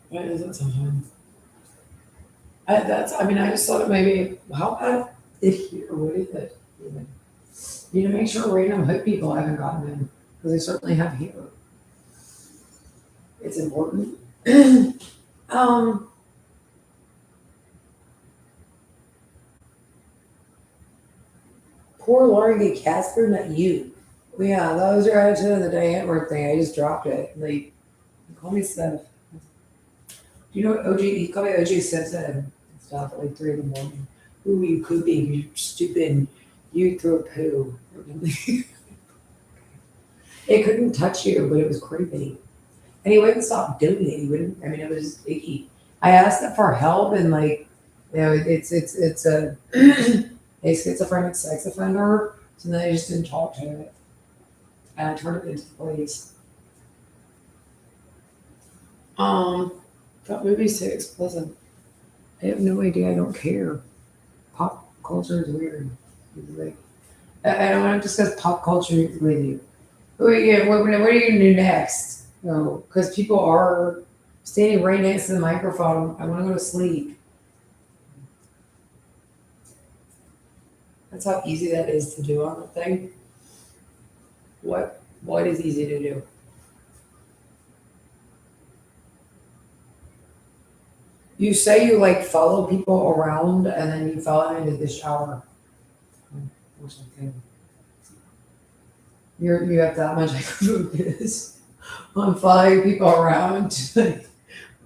what is it sometimes? I mean I just thought it maybe how bad it here what is it even? You know, make sure random hood people haven't gotten in because they certainly have here. It's important. um, Poor Laurie Casper, not you. Yeah, that was your attitude of the day at work thing. I just dropped it. Like, call me Steph. Do you know what OG? He called me OG Simpson and stuff at like 3 in the morning. Ooh, you pooping, you stupid. You threw a poo. It couldn't touch you, but it was creepy. And he wouldn't stop doing it. He wouldn't. I mean, it was icky. I asked him for help, and like, you know, it's a a schizophrenic sex offender. So then I just didn't talk to it, and I turned it into the police. Um, that movie's too explicit. I have no idea. I don't care. Pop culture is weird. It's like, I don't want to discuss pop culture with you. What are you gonna do next? No, because people are standing right next to the microphone. I want to go to sleep. That's how easy that is to do on the thing. What is easy to do? You say you like follow people around and then you follow them into the shower or something. You have that much focus on following people around to like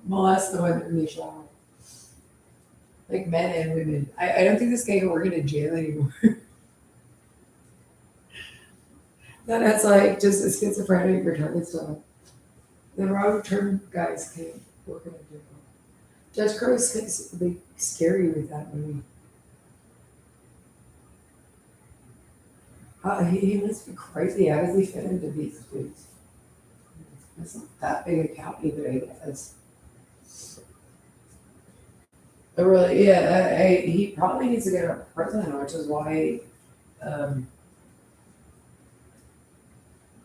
molest them when they're in the shower. Like men and women. I don't think this guy can work in a jail anymore. That's like just a schizophrenic retarded stuff. The wrong term guys can't work in a jail. Judge Crow's like scary with that movie. He must be crazy. How does he fit into these dudes? It's not that big a county, but I guess. But really, yeah, he probably needs to get out of prison, which is why um,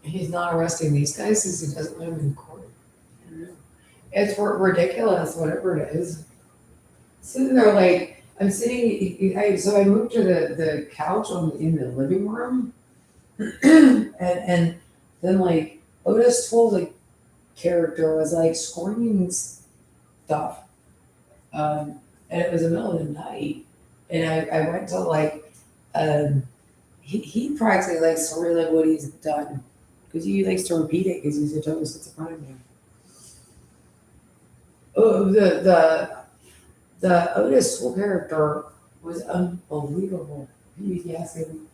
he's not arresting these guys because he doesn't want them in court. I don't know. It's ridiculous, whatever it is. Sitting there like I'm sitting. So I moved to the couch in the living room, and then like Otis Toll's like character was like screaming stuff, um, and it was the middle of the night, and I went to like um, he practically likes to relive what he's done because he likes to repeat it because he's a total schizophrenic. Oh, the Otis Toole character was unbelievable. He was asking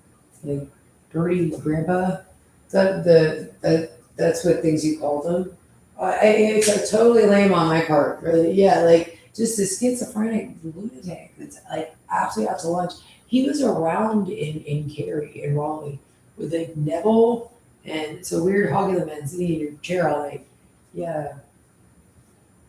like dirty grandpa. That's what things you called him. It's a totally lame on my part, really. Yeah, like just a schizophrenic lunatic that's like absolutely out to lunch. He was around in Cary in Raleigh with like Neville and it's a weird hog of the men sitting in your chair all night. Yeah.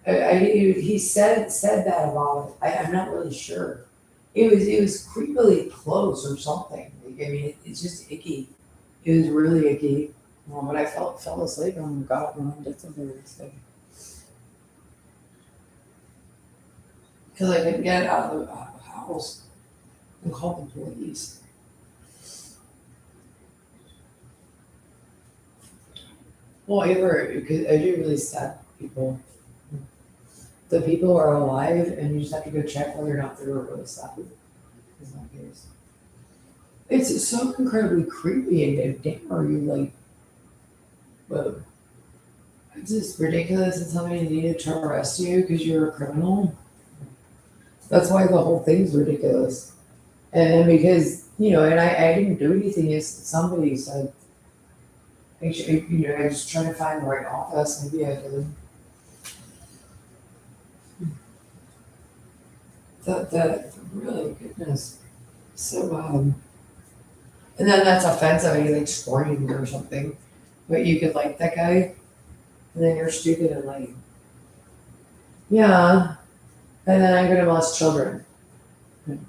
He said that about it. I'm not really sure. It was creepily close or something. Like, I mean, it's just icky. It was really icky. Well, when I fell asleep and got when I did something this day. Because I couldn't get out of the house and call the police. Well, because I do really sad people. The people are alive, and you just have to go check whether or not they're really sad. Is that the case? It's so incredibly creepy, and damn, are you like, whoa. It's just ridiculous that somebody needed to arrest you because you're a criminal. That's why the whole thing's ridiculous. And because, and I didn't do anything, it's somebody said, I was trying to find the right office, maybe I did. That really, goodness, so, and then that's offensive, he like screamed or something, but you could like that guy, and then you're stupid and lame. Yeah, and then I'm gonna molest children. And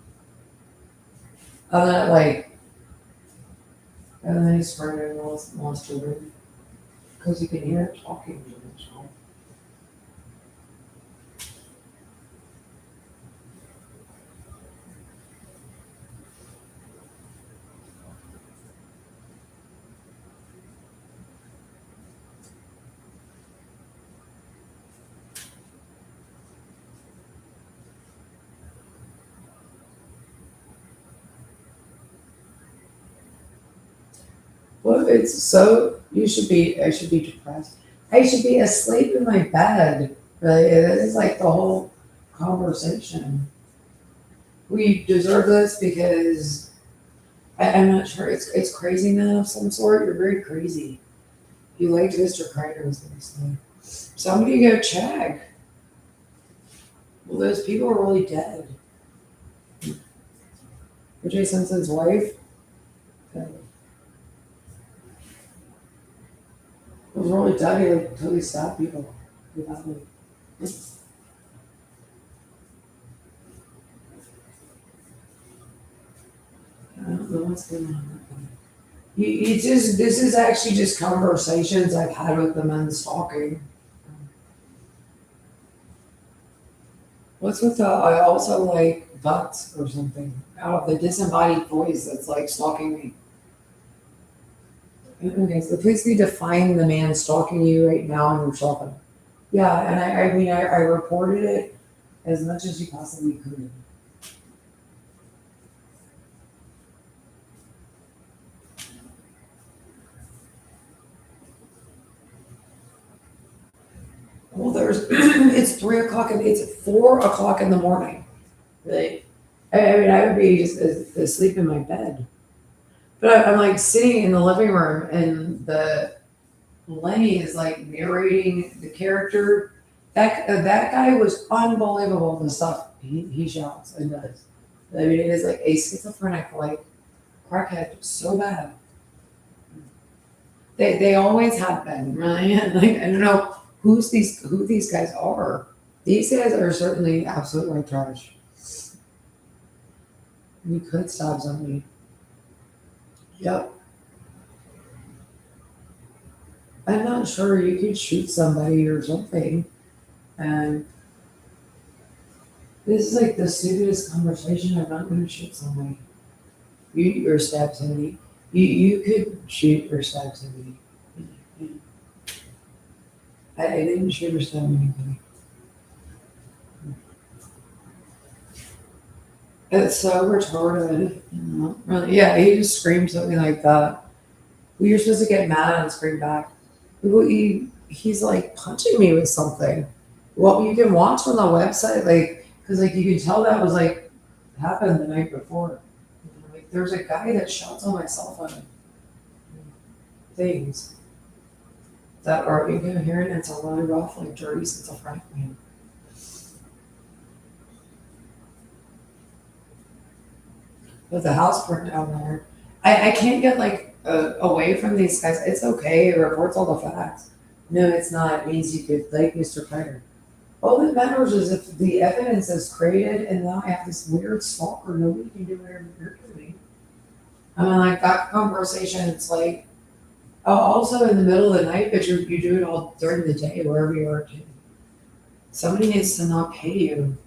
then and then he's screaming and molest children, because you can hear it talking to the child. Well, I should be depressed. I should be asleep in my bed. Really, it is like the whole conversation. We deserve this because I'm not sure. It's crazy now of some sort. You're very crazy. You liked Mr. Kreider, was gonna say. Somebody go check. Well, those people are really dead. O.J. Simpson's wife was really dead. He like totally stabbed people. Without, like, I don't know what's going on. This is actually just conversations I've had with the men stalking. What's with I also like butts or something out of the disembodied voice that's like stalking me. Okay, so please need to find the man stalking you right now on your cell phone. Yeah, and I mean, I reported it as much as you possibly could. Well, it's 3 o'clock and it's 4 o'clock in the morning. Really? I mean, I would be just asleep in my bed. But I'm like sitting in the living room and the Lenny is like narrating the character. That guy was unbelievable. The stuff he shouts and does. I mean, it is like a schizophrenic, like crackhead, so bad. They always have been, really. Like, I don't know who these guys are. These guys are certainly absolute white trash. You could stab somebody. Yep. I'm not sure you could shoot somebody or something. And this is like the stupidest conversation. I'm not going to shoot somebody. You or stab somebody. You could shoot or stab somebody. I didn't shoot or stab anybody. It's so retarded. Really, yeah, he just screamed something like that. Well, you're supposed to get mad and scream back. Well, he's like punching me with something. Well, you can watch on the website, like, because like you can tell that was like happened the night before. Like, there's a guy that shouts on my cell phone things that are incoherent and it's a really rough, like dirty schizophrenic man. But the house burned down there. I can't get like away from these guys. It's okay. It reports all the facts. No, it's not. It means you could like Mr. Carter. All that matters is if the evidence is created and now I have this weird stalker, nobody can do whatever you're doing. I mean, like that conversation, it's like, Also in the middle of the night, but you do it all during the day, wherever you are. Too. Somebody needs to not pay you.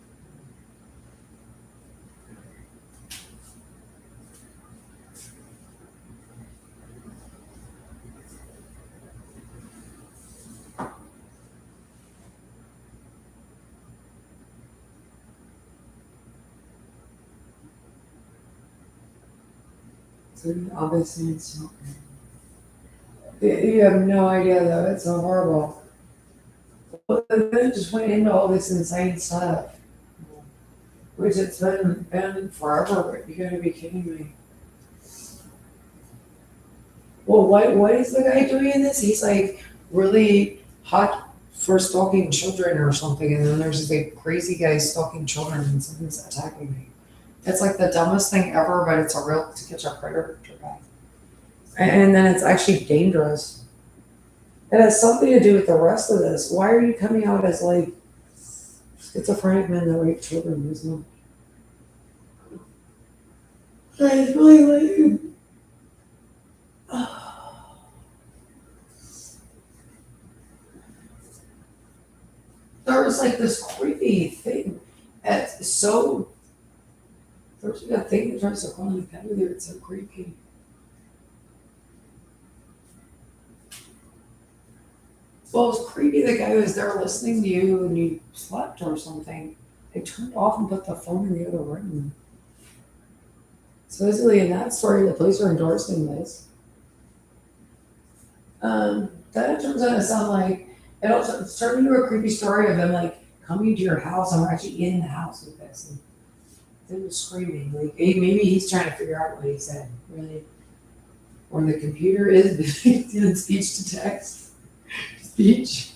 So obviously it's not. You have no idea though. It's so horrible. But they just went into all this insane stuff, which it's been forever. You gotta be kidding me. Well, what is the guy doing in this? He's like really hot for stalking children or something, and then there's this like crazy guy stalking children and something's attacking me. It's like the dumbest thing ever, but it's a real to catch a predator guy. And then it's actually dangerous. It has something to do with the rest of this. Why are you coming out as like schizophrenic men that rape children? There's no. It's really lame. There was like this creepy thing at so there's a thing that tries to call me pet with you. It's so creepy. Well, it's creepy. The guy was there listening to you and you slept or something. They turned off and put the phone in the other room. Supposedly, in that story, the police are endorsing this. That turns out to sound like it's turned into a creepy story of them like coming to your house and we're actually in the house with this. And they were screaming. Like maybe he's trying to figure out what he said. Really, or the computer is doing speech to text speech.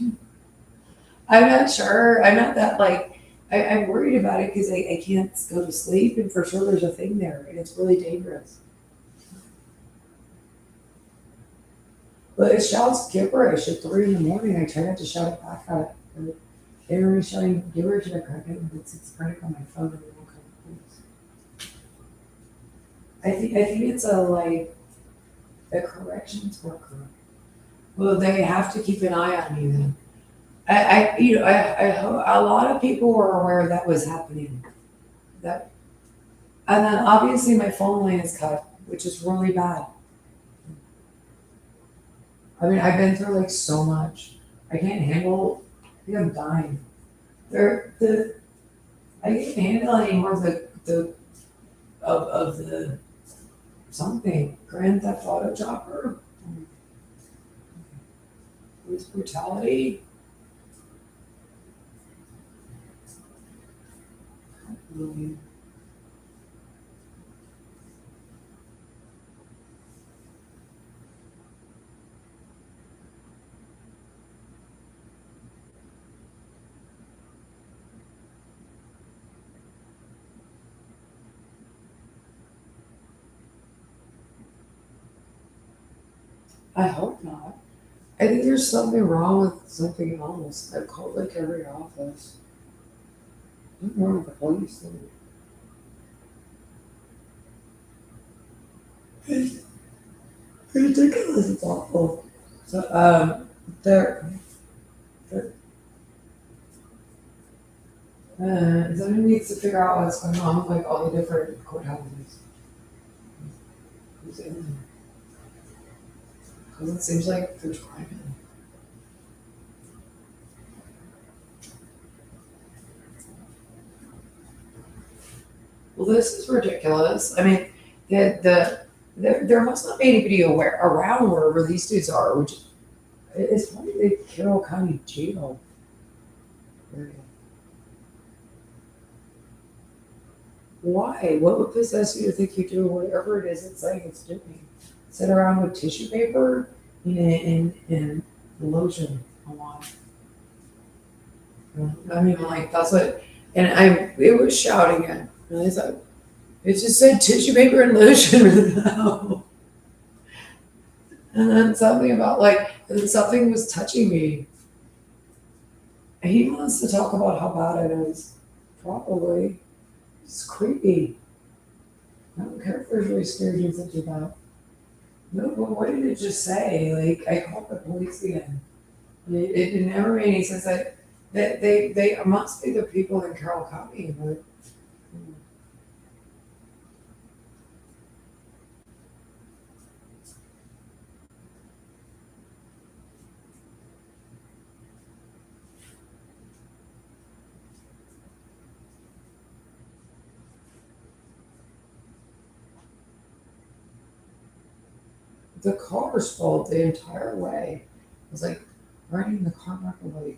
I'm not sure. I'm not that like. I'm worried about it because I can't go to sleep, and for sure there's a thing there, and it's really dangerous. But it shouts gibberish at 3 in the morning. I try not to shout it back at it. But they were shouting gibberish at a crackhead, and it's schizophrenic on my phone, and they won't come to police. I think it's a like a corrections worker. Well, they have to keep an eye on you then. I a lot of people were aware that was happening. That, and then obviously my phone line is cut, which is really bad. I mean, I've been through like so much. I can't handle. I think I'm dying. The I can't handle anymore of the something Grand Theft Auto chopper. With brutality. Really. I hope not. I think there's something wrong with something else. I've called like every office. Something wrong with the police. It's ridiculous. It's awful. So they're, they're somebody needs to figure out what's going on with like all the different courthouses. Who's in there? Because it seems like there's crime in there. Well, this is ridiculous. I mean, there must not be anybody aware around wherever these dudes are, which is probably the Carroll County Jail area. Why? What would possess you to think you do whatever it is it's saying it's doing? Sit around with tissue paper and lotion a lot. I mean, like that's what, and it was shouting at. And I thought it just said tissue paper and lotion. No. And then something about like, and then something was touching me. He wants to talk about how bad it is. Probably. It's creepy. I don't care if there's really scary things that do that. No, but what did it just say? Like, I called the police again. It never made any sense that they must be the people in Carroll County, but the car's fault the entire way. I was like riding the car back like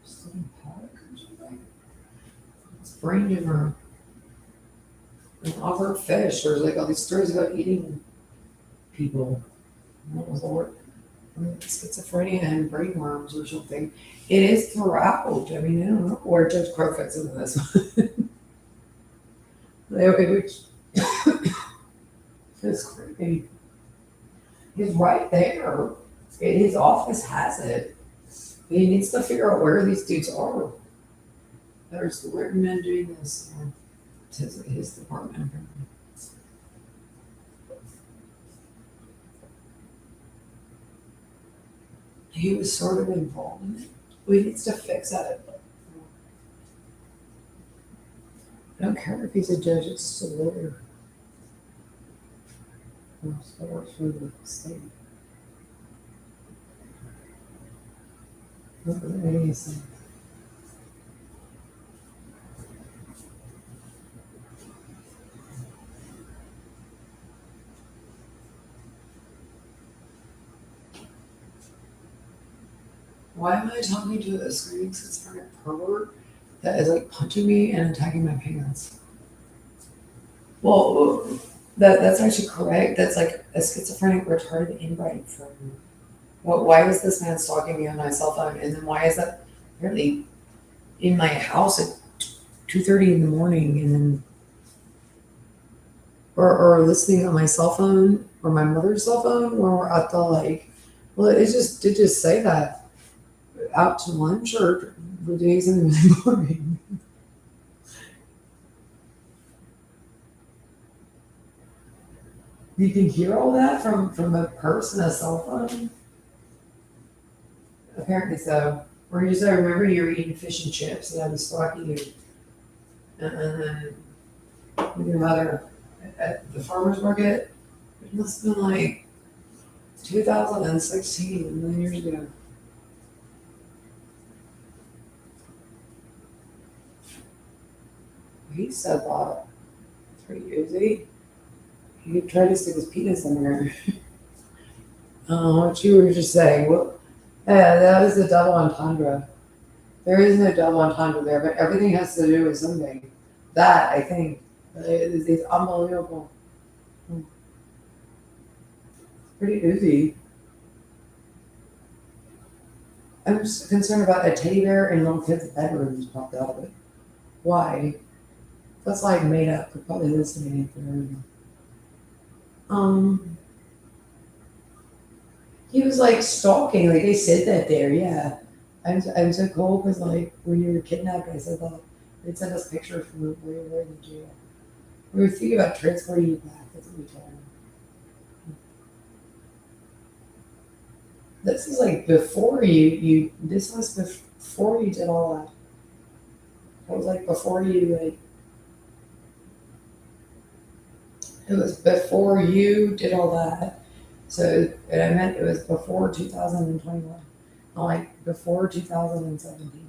Slim Park or something. It's brain tumor and offer fish. There's like all these stories about eating people. What was the word? Schizophrenia and brain worms or something. It is throughout. I mean, I don't know where Judge Crow fits into this one. Like, okay, which is creepy. He's right there. His office has it. He needs to figure out where these dudes are. There's the weird men doing this. It's his department. Apparently. He was sort of involved in it. He needs to fix that. I don't care if he's a judge, it's just a lawyer. He works for the state. Not really any sense. Why am I talking to a screaming schizophrenic pervert that is like punching me and attacking my pants? Well, that's actually correct. That's like a schizophrenic retarded invite from. Well, why was this man stalking me on my cell phone? And then why is that apparently in my house at 2:30 in the morning? And then or listening on my cell phone or my mother's cell phone when we're at the like. Well, it just did just say that out to lunch or we're doing something really boring. You can hear all that from a person, a cell phone. Apparently so. Or you just I remember you were eating fish and chips and I was stalking you, and then with your mother at the farmer's market. It must have been like 2016, a million years ago. He said that 3 years, he tried to stick his penis in there. What you were just saying. Well, yeah, that was the double entendre. There is no double entendre there, but everything has to do with something. That, I think, is unbelievable. Pretty oozy. I'm just concerned about a teddy bear in little kids' bedrooms popped out of it. Why? That's like made up. They're probably listening for everything. Um, he was like stalking. Like they said that there. Yeah, I'm so cold because like when you were kidnapped, I said that they sent us pictures from where you were in the jail. We were thinking about transporting you back. That's what we told him. This is like before you. This was before you did all that. It was like before you like. It was before you did all that. So, and I meant it was before 2021, not like before 2017.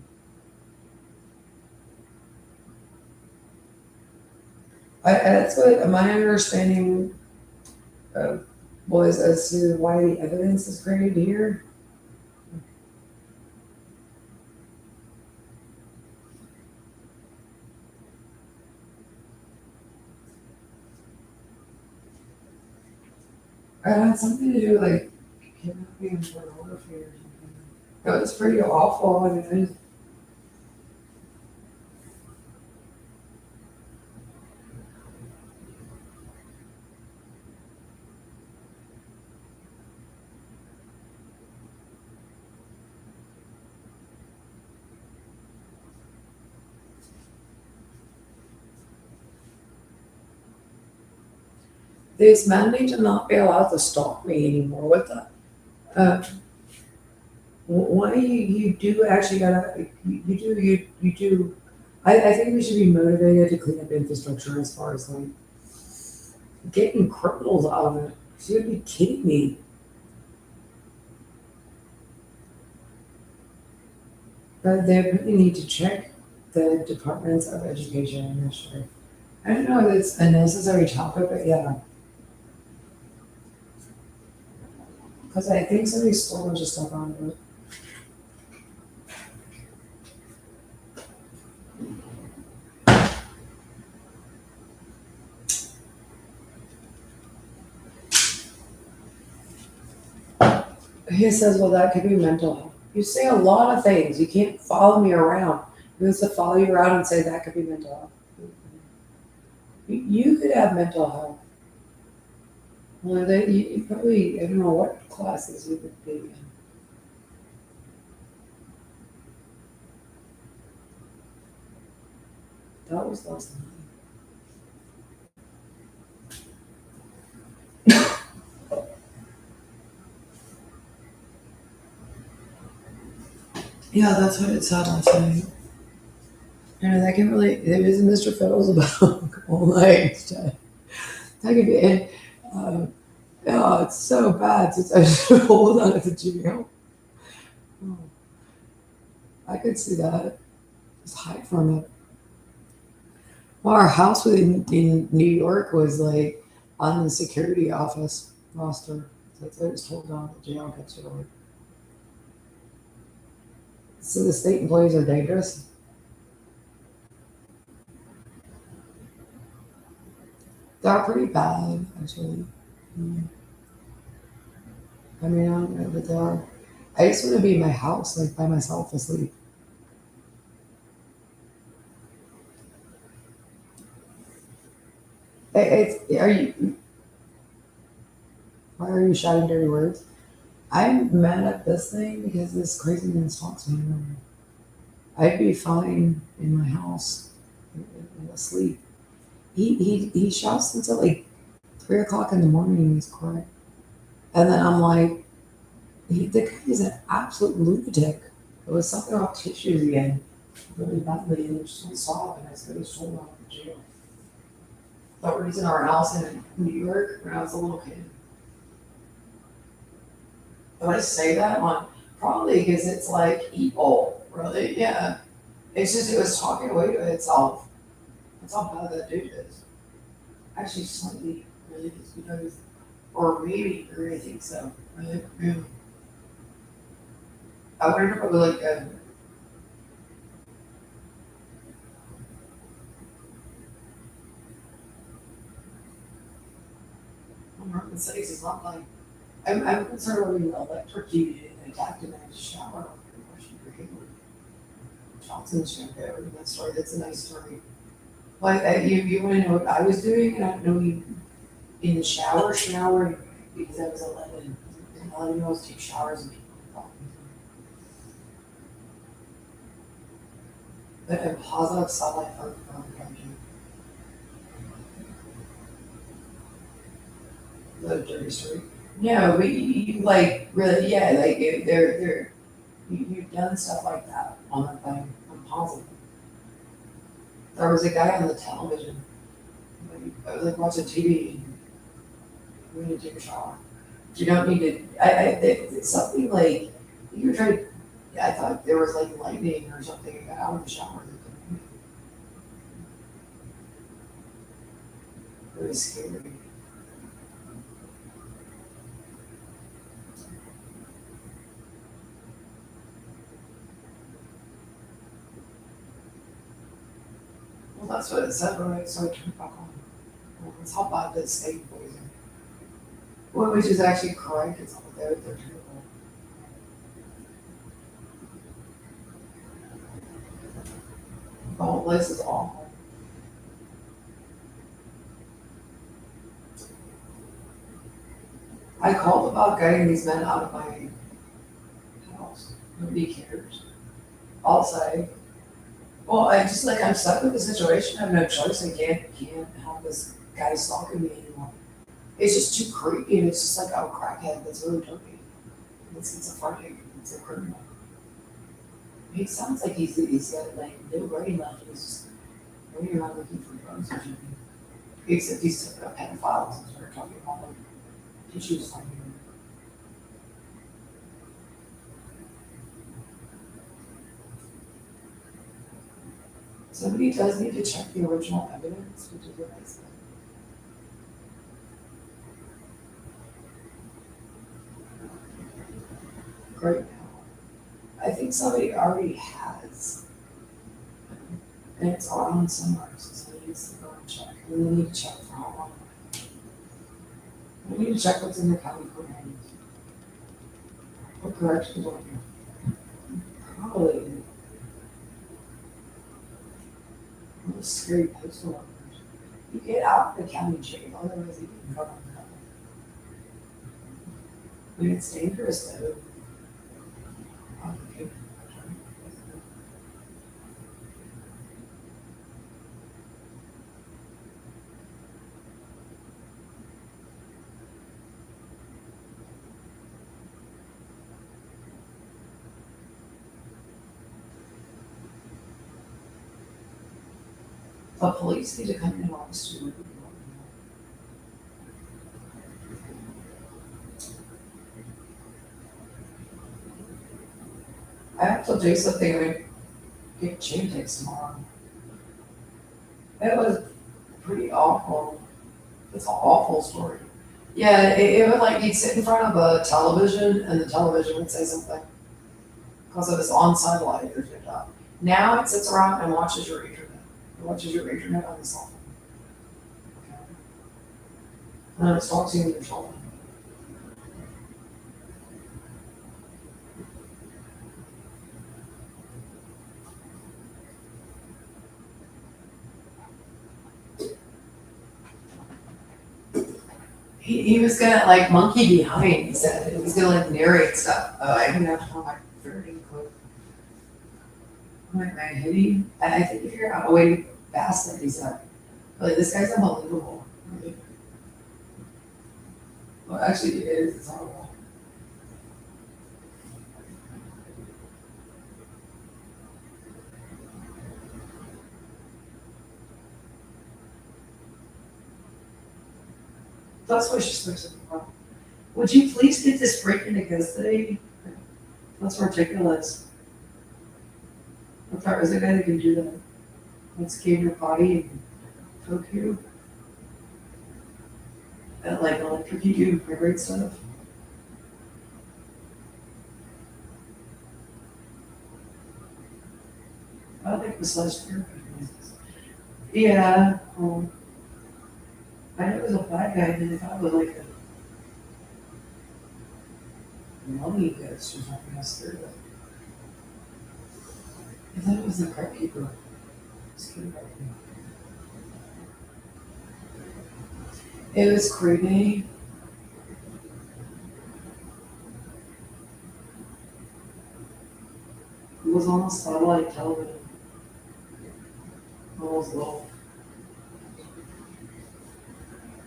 That's what my understanding was as to why the evidence is created here. It had something to do with like kidnapping and pornography or something. It was pretty awful. I mean, This man need to not be allowed to stalk me anymore. What the? Uh, why you do actually gotta you do. I think we should be motivated to clean up infrastructure as far as like getting criminals out of it. You would be kidding me. But they really need to check the departments of education and ministry. I don't know if it's a necessary topic, but yeah, because I think somebody stole a bunch of stuff out of it. He says, well, that could be mental health. You say a lot of things. You can't follow me around. He wants to follow you around and say that could be mental health. You could have mental health. Well, you probably, I don't know what classes you would be in. That was last night. Yeah, that's what it said last night. You know, that can really, it was Mr. Fiddles about all night. That could be it. Yeah, it's so bad since I should hold on at the jail. Oh, I could see that. Just hide from it. Well, our house in New York was like on the security office roster. So I was told down at the jail gets it over. So the state employees are dangerous. They're pretty bad, actually. Mm. I mean, I don't know, but they are. I just want to be in my house, like by myself, asleep. Are you? Why are you shouting dirty words? I'm mad at this thing because this crazy man stalks me. I'd be fine in my house, asleep. He shouts until like 3 o'clock in the morning and he's quiet. And then I'm like, the guy is an absolute lunatic. It was something off tissues again, really badly, and it just won't stop. And I said, he's told out of jail. The reason our house in New York when I was a little kid. Do I say that on? Probably because it's like evil, really. Yeah. It's just, it was talking away to itself. That's how bad that dude is. Actually, slightly, really, because, or maybe, or I think so. Really, yeah. I wonder if it would like, Martin says it's not like, I'm concerned with being electrocuted and attacked in a shower or washing your hair. Johnson shampoo, that story, that's a nice story. Like, you want to know what I was doing? And I don't know you in the showering because I was 11. And 11-year-olds take showers and people talk. But a positive sunlight from the dirty story. No, but you like really, yeah, like they're you've done stuff like that on the thing. I'm positive. There was a guy on the television. Like, I was like watching TV and we need to take a shower. You don't need to. It's something like you were trying. I thought there was like lightning or something out of the shower. It was scary. Well, that's what it said when I started turning back on. Well, it's how bad the state boys are. Well, which is actually correct. It's all they're terrible. The whole place is awful. I called about getting these men out of my house. Nobody cares. I'll say, well, I just like I'm stuck with the situation. I have no choice. I can't have this guy stalking me anymore. It's just too creepy, and it's just like, oh, crackhead, that's really dirty. It's schizophrenic, it's a criminal. He sounds like he's got like no brain left, and he's just maybe not looking for drugs or something. Except he's a pedophile, and started talking about like tissues finding. Somebody does need to check the original evidence, which is what I said. Right now. I think somebody already has, and it's on somewhere, so somebody needs to go and check. And they need to check for how long. We need to check what's in the county court records. What corrections are there? Probably those scary postal workers. You get out of the county jail, otherwise you can go on that. I mean, it's dangerous though. Okay. The police need to come in and arrest you. I have to do something. I'm gonna get chain takes tomorrow. It was pretty awful. It's an awful story. Yeah, it would like you'd sit in front of a television and the television would say something because it was on satellite or TikTok. Now it sits around and watches your internet. It watches your internet on the cell phone. Okay. And then it talks to you on your phone. He was gonna like monkey behind, he said. He was gonna like narrate stuff. Oh, I didn't have to tell my flirting quote. I'm like, man, Hitty, I think if you're out way fast, like he said, like this guy's unbelievable. Like, well, actually, it is. It's horrible. That's what she's supposed to be about. Would you please get this freak into custody? That's ridiculous. If there is a guy that can do that, let's scan your body and poke you, and like electrocute you and vibrate stuff. I don't think massage therapy is. Yeah, I know it was a black guy, and then they thought it was like a mummy ghost or something. I scared of it. I thought it was the crypt keeper. Scared about me. It was creepy. It was almost satellite television. Almost low.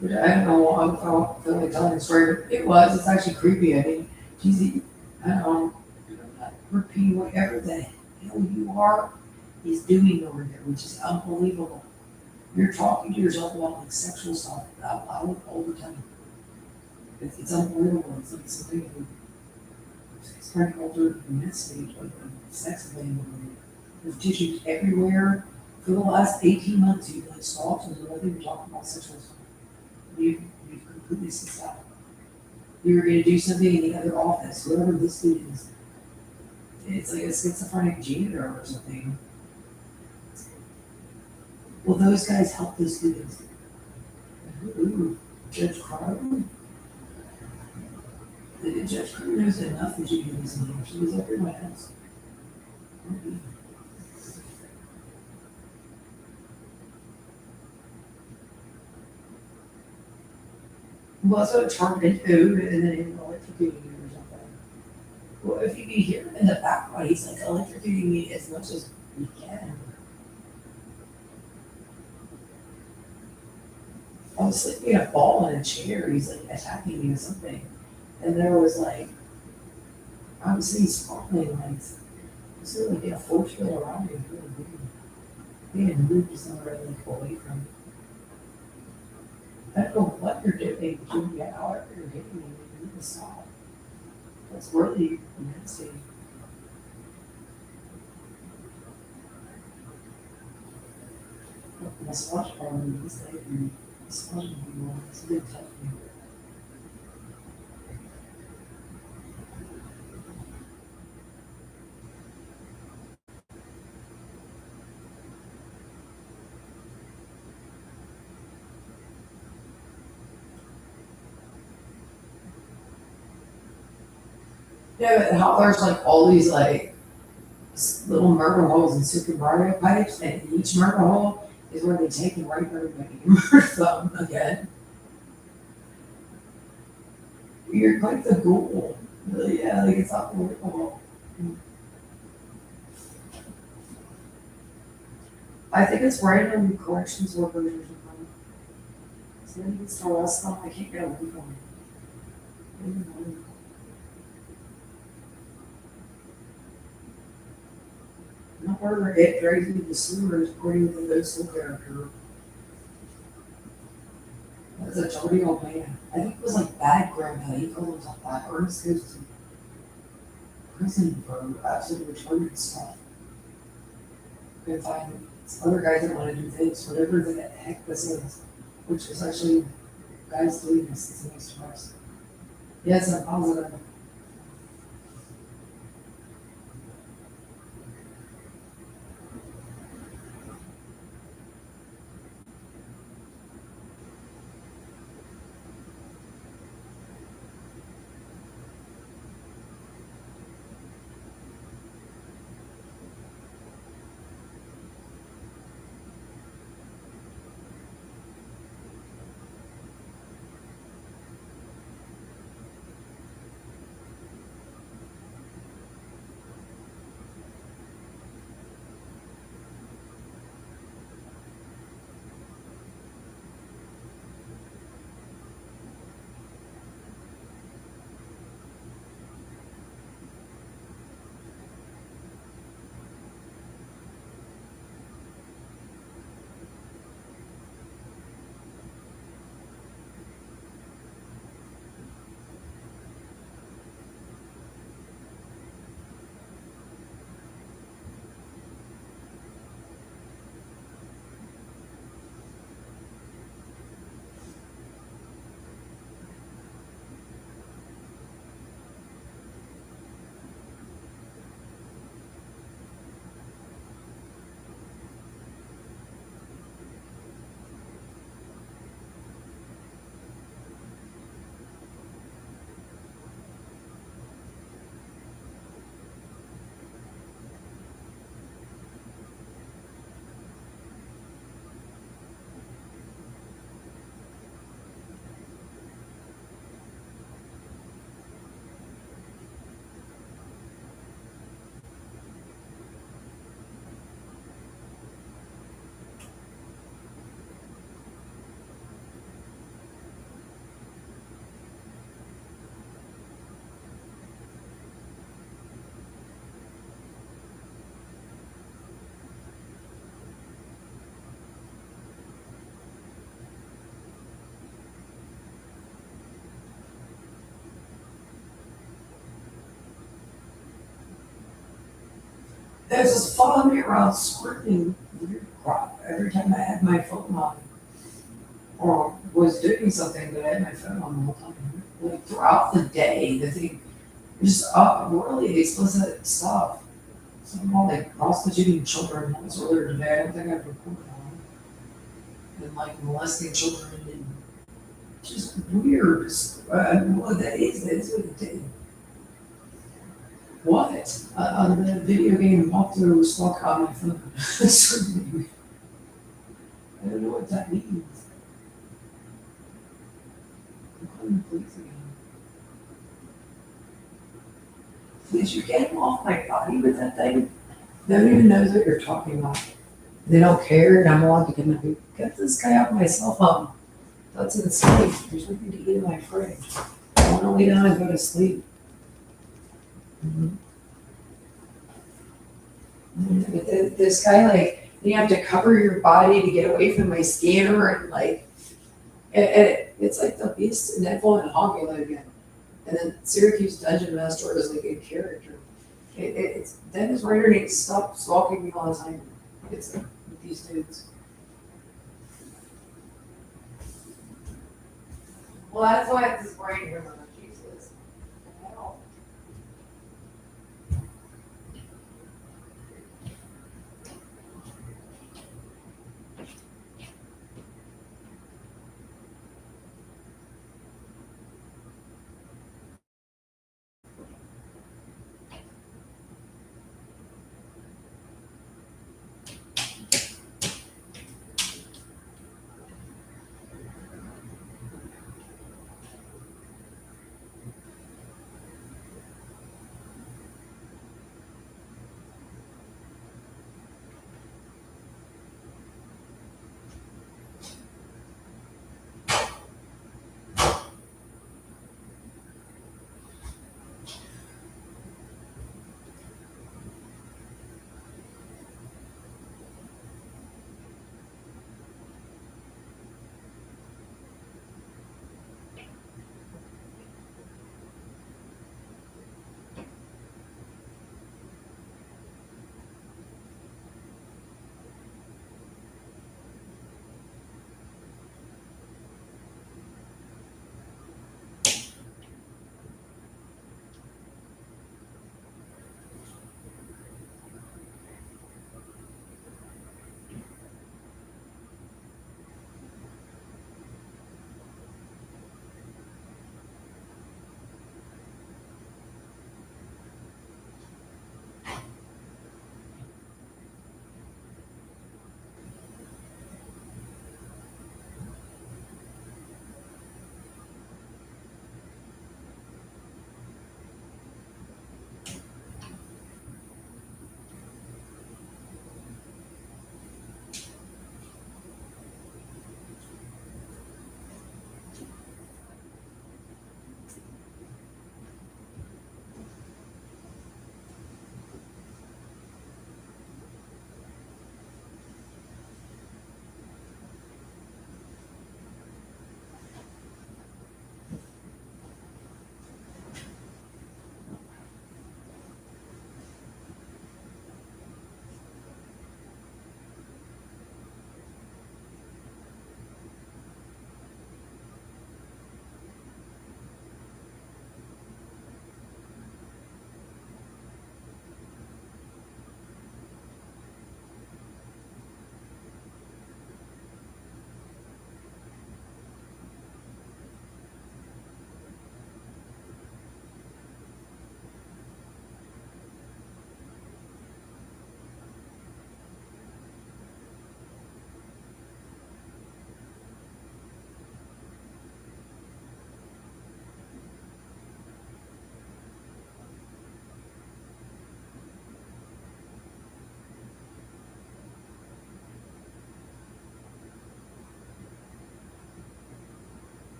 But I don't know. I feel like telling the story. It was. It's actually creepy. I mean, geez, I don't know. I'm not repeating whatever the hell you are is doing over there, which is unbelievable. You're talking to yourself about like sexual stuff out loud all the time. It's unbelievable. It's like something it's trying to alter the mid stage of the sex thing. There's tissues everywhere. For the last 18 months, you've like stalked and nothing you're talking about sexual stuff. You've completely ceased out. You were going to do something in the other office, whoever this dude is. It's like a schizophrenic janitor or something. Well, those guys help those students. Ooh, Judge Crow? Judge Crow knows enough that you can listen to her. She was up in my house. Well, that's what it turned into, and then he was electrocuting you or something. Well, if you can hear him in the background, he's like electrocuting me as much as he can. Oh, was sleeping in a ball in a chair. He's like attacking me or something. And there was like, obviously sparkling lights. It's really like a force field around me. Really weird. Being moved is not really like away from it. I don't know what you're doing, Julia, however you're hitting me, you need to stop. That's really nasty. Massage parlor these days, and massaging people, it's a big tough thing. Yeah, but how there's like all these like little murder holes in Super Mario pipes, and each murder hole is where they take and rape everybody and murder them again. You're like the ghoul. Yeah, like it's unbelievable. I think it's random corrections workers or something. So then you can start all stuff I can't get away from. Not where it drags me to the sewers, according to the Lucifer character. That's a dirty old man. I think it was like bad grandpa. He called himself that. Ernest goes to prison for absolutely retarded stuff. And find other guys that want to do things, whatever the heck this is, which is actually guys doing this. It's a nice choice. Yes, I'm positive. There's this following me around squirting weird crap every time I had my phone on or was doing something that I had my phone on the whole time. Like throughout the day, the thing just really explicit stuff. Somehow like prostituting children. That was earlier today. I don't think I've reported on. And like molesting children and just weird. Well, that is what it did. What? On the video game walkthrough stuck on my phone. I don't know what that means. I'm calling the police again. Please, you get them off my body with that thing. They don't even know what you're talking about. They don't care, and I'm allowed to get this guy off my cell phone. That's in sleep. There's nothing to eat in my fridge. I want to lay down and go to sleep. But this guy, like, you have to cover your body to get away from my scanner, and like, it's like the Beast and Deadpool and Hogula again. And then Syracuse Dungeon Master is like a character. It's Dennis Rader needs to stop stalking me all the time. It's like with these dudes. Well, that's why it's this brain here, Jesus. Hell.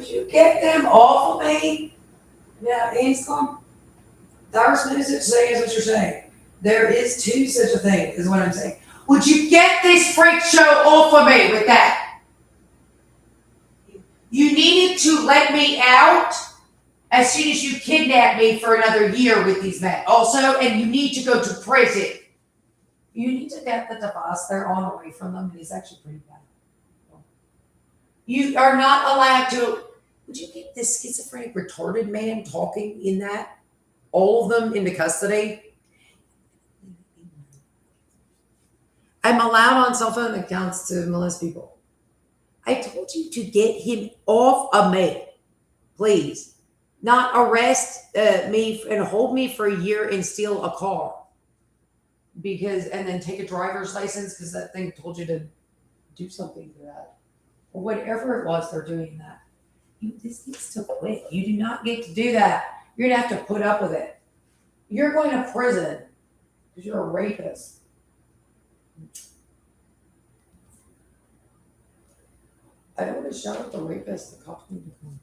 Would you get them off of me? Yeah, Anscombe. There's no such thing as what you're saying. There is two such a thing, is what I'm saying. Would you get this freak show off of me with that? You needed to let me out as soon as you kidnapped me for another year with these men. Also, and you need to go to prison. You need to get the device they're on away from them. It is actually pretty bad. You are not allowed to. Would you get this schizophrenic, retarded man talking in that? All of them into custody? I'm allowed on cell phone accounts to molest people. I told you to get him off of me, please. Not arrest me and hold me for a year and steal a car. And then take a driver's license because that thing told you to do something to that. Or whatever it was they're doing that. This needs to quit. You do not get to do that. You're going to have to put up with it. You're going to prison because you're a rapist. I don't want to shout at the rapist. The cops need to come.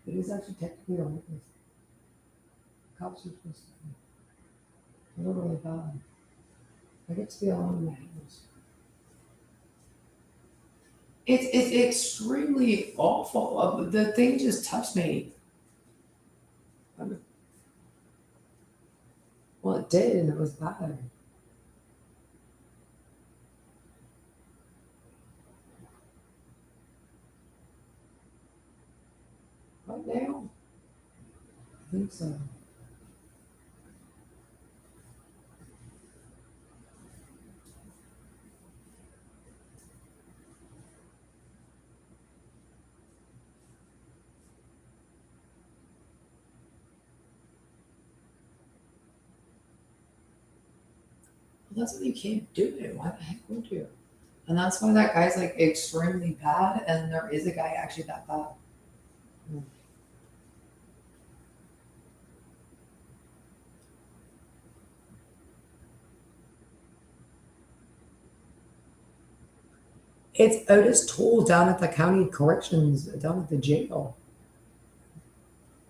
It is actually technically a rapist. Cops are supposed to come. They're really bad. I get to be alone in my house. It's extremely awful. The thing just touched me. Well, it did, and it was bad. Right now? I think so. Well, that's what you can't do it. Why the heck would you? And that's why that guy's like extremely bad, and there is a guy actually that bad. It's Otis Toole down at the county corrections, down at the jail.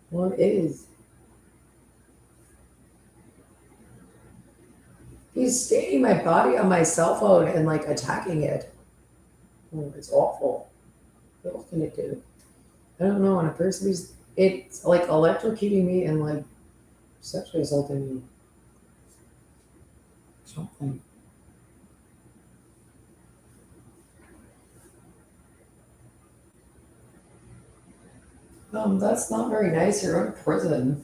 Well, it is. He's staining my body on my cell phone and like attacking it. Oh, it's awful. What else can it do? I don't know. When a person is, it's like electrocuting me and like sexually assaulting me. Something. That's not very nice. You're in prison.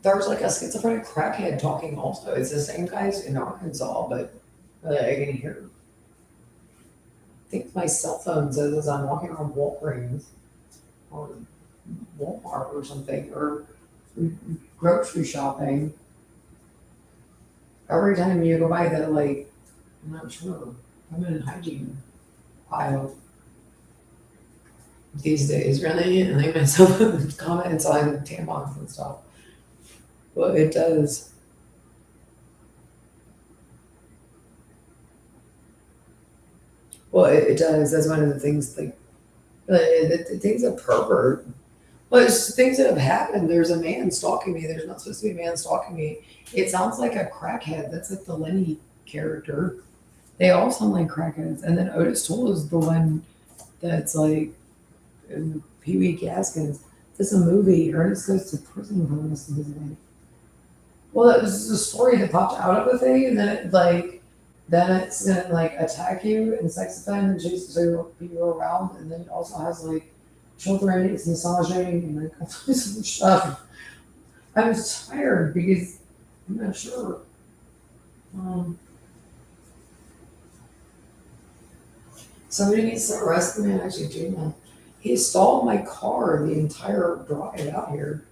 There's like a schizophrenic crackhead talking also. It's the same guys in Arkansas, but I can hear. I think my cell phone says as I'm walking around Walgreens or Walmart or something or grocery shopping. Every time you go by that, like, I'm not sure. I'm in hygiene aisle these days, really. And I myself comments on tampons and stuff. Well, it does. Well, it does. That's one of the things, like, the things that pervert. Well, it's things that have happened. There's a man stalking me. There's not supposed to be a man stalking me. It sounds like a crackhead. That's like the Lenny character. They all sound like crackheads. And then Otis Toole is the one that's like Pee Wee Gaskins. This is a movie. Ernest Goes to Prison for the rest of his life. Well, it was a story that popped out of the thing, and then it's gonna like attack you and sex offend and chase people around, and then it also has like children, it's massaging and like all this other stuff. I was tired because I'm not sure. Somebody needs to arrest the man actually doing that. He stalled my car the entire drive out here.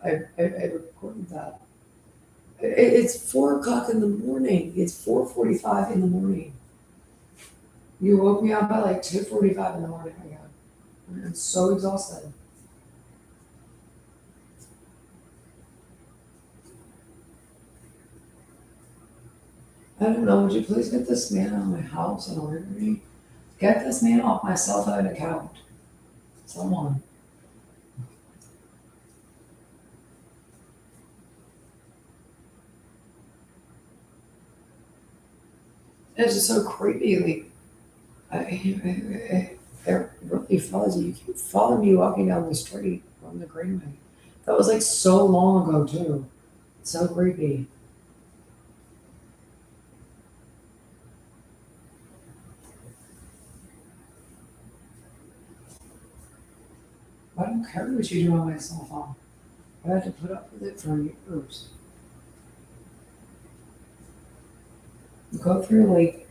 I recorded that. It's 4 o'clock in the morning. It's 4:45 in the morning. You woke me up at like 2:45 in the morning. I'm so exhausted. I don't know, would you please get this man out of my house and order me? Get this man off my cell phone account. Someone. It's just so creepy. Like, it really follows you. You keep following me walking down the street on the greenway. That was like so long ago too. It's so creepy. I don't care what you do on my cell phone. I had to put up with it for years. You go through like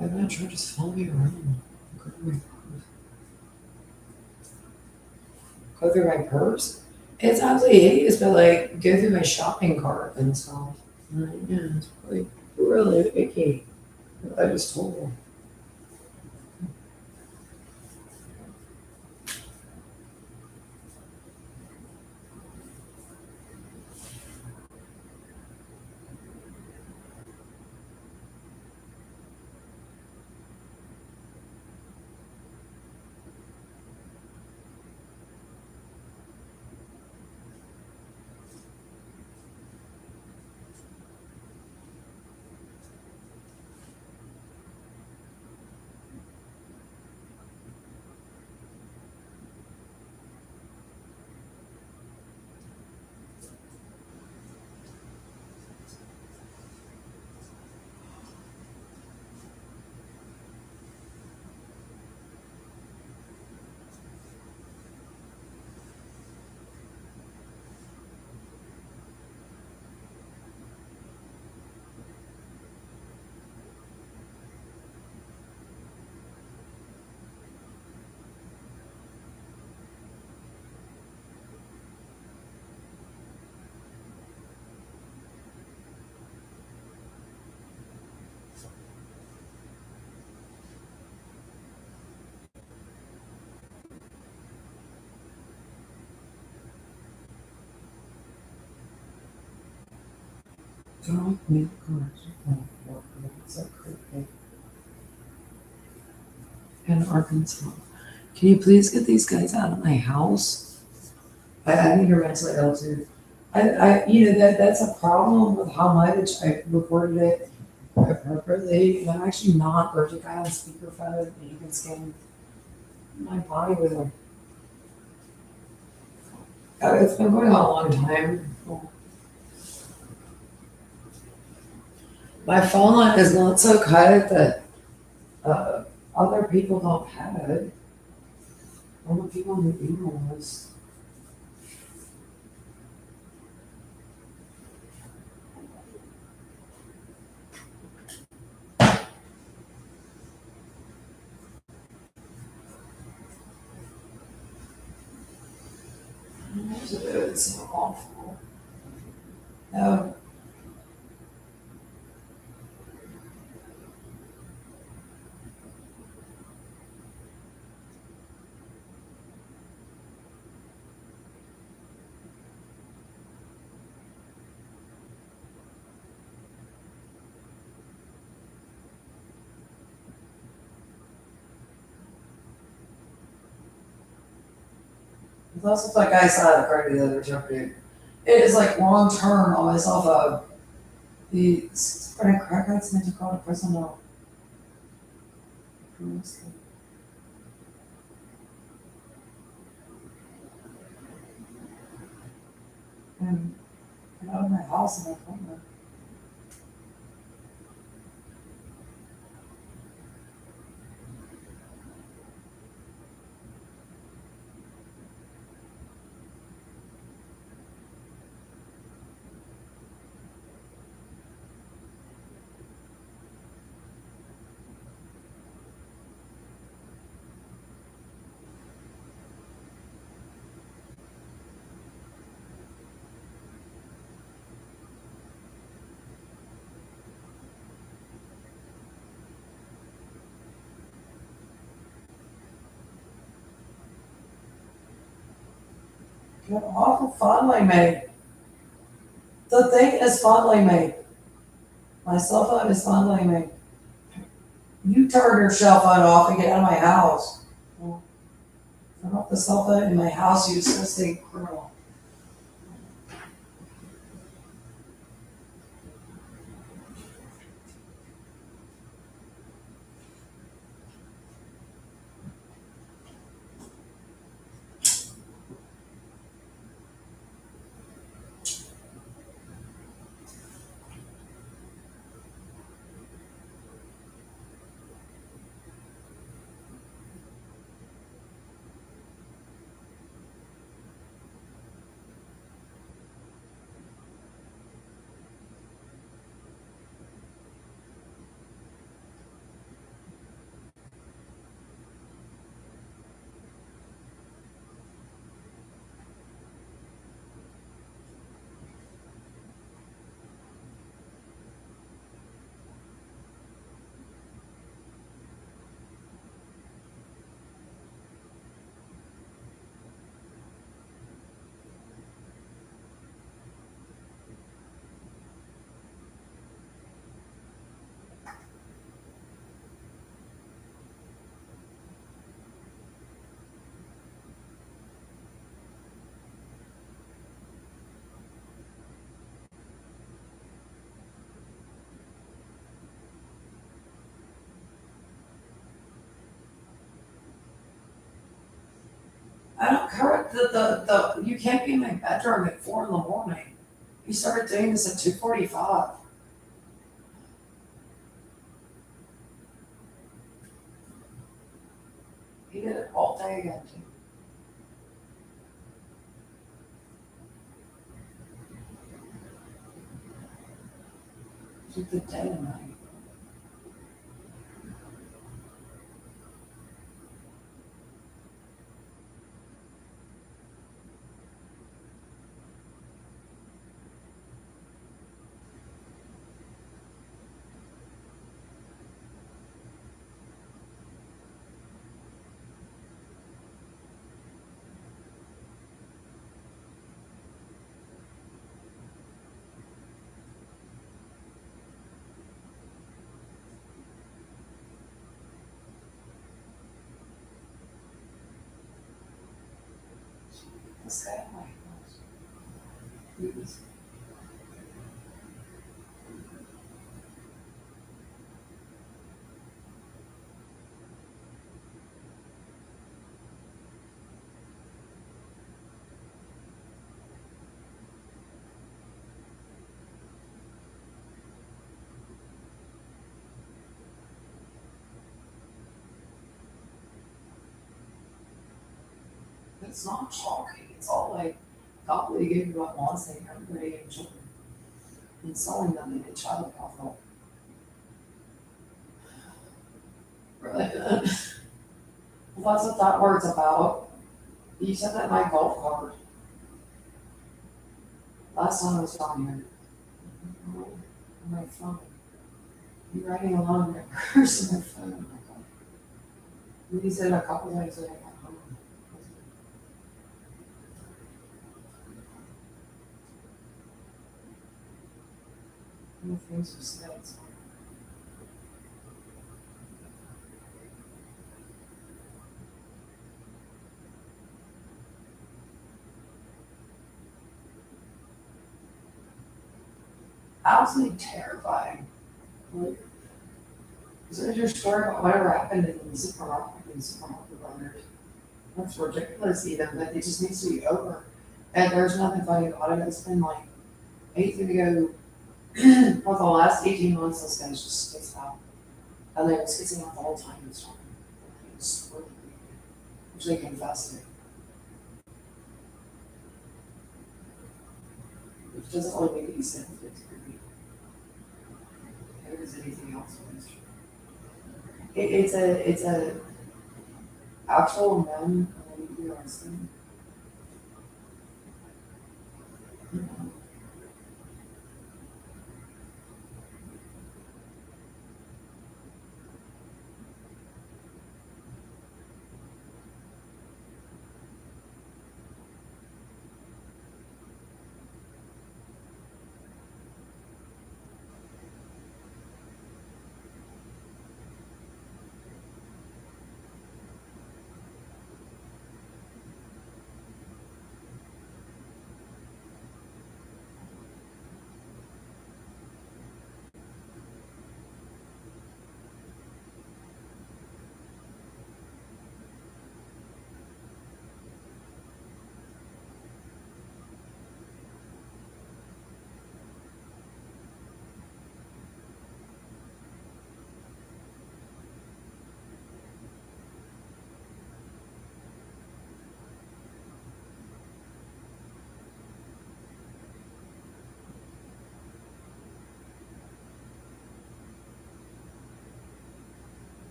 I'm not sure, just follow me around. Go through my purse. Go through my purse. It's absolutely hideous, but like go through my shopping cart and stuff. Like, yeah, it's really icky. I just told her. Don't make cars. It's so creepy. In Arkansas. Can you please get these guys out of my house? I think you're mentally ill too. That's a problem with how much I recorded it appropriately. I'm actually not allergic. I have speakerphone and you can scan my body with a. It's been going on a long time. My phone line is not so cut that other people don't have it. All the people on the email list. It's so awful. No, it does look like I saw the card the other jumping. It is like long term on my cell phone. The schizophrenic crackheads need to go to prison now. And get out of my house and my phone. Get off of fun, my mate. The The thing is fondling me. My cell phone is fondling me. You turn your cell phone off and get out of my house. Turn off the cell phone in my house, you disgusting criminal. I don't care. You can't be in my bedroom at 4 in the morning. You started doing this at 2:45. You did it all day again, too. It's a good day tonight. This guy at my house. Please. It's not talking. It's all like gobbledygook about wanting everybody and children and selling them in a child brothel. Really good. Well, that's what that word's about. You said that in my golf cart last time I was down here. On my phone. You writing along in your purse on my phone. Oh my God. You used it a couple times when I got home. Any things you said. Absolutely terrifying. Like, is it your story about whatever happened in the supermarket runners? That's ridiculous even, but it just needs to be over. And there's nothing funny about it. It's been like 8 years ago for the last 18 months this guy's just spits out. And they were spitting out the whole time he was talking. It's really creepy. Which they confessed it. Which doesn't really make any sense, but it's creepy. If there's anything else with this. It's a actual men and they do arresting. You know.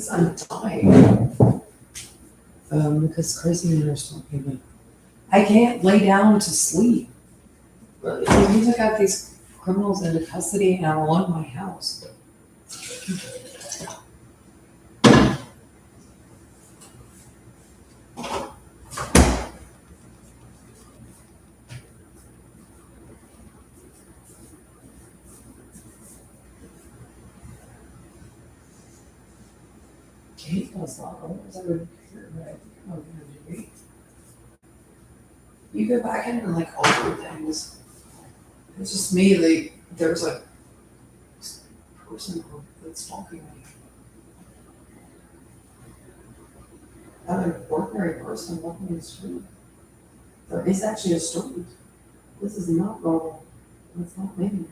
Because I'm dying. Because crazy men are stalking me. I can't lay down to sleep. We took out these criminals into custody and I'm alone in my house. Kate does not. Otherwise, I would care. But I think I'm gonna do. You go back in and like alter things. It's just me. Like there's a person that's stalking me. I'm an ordinary person walking in the street. There is actually a street. This is not normal. It's not me.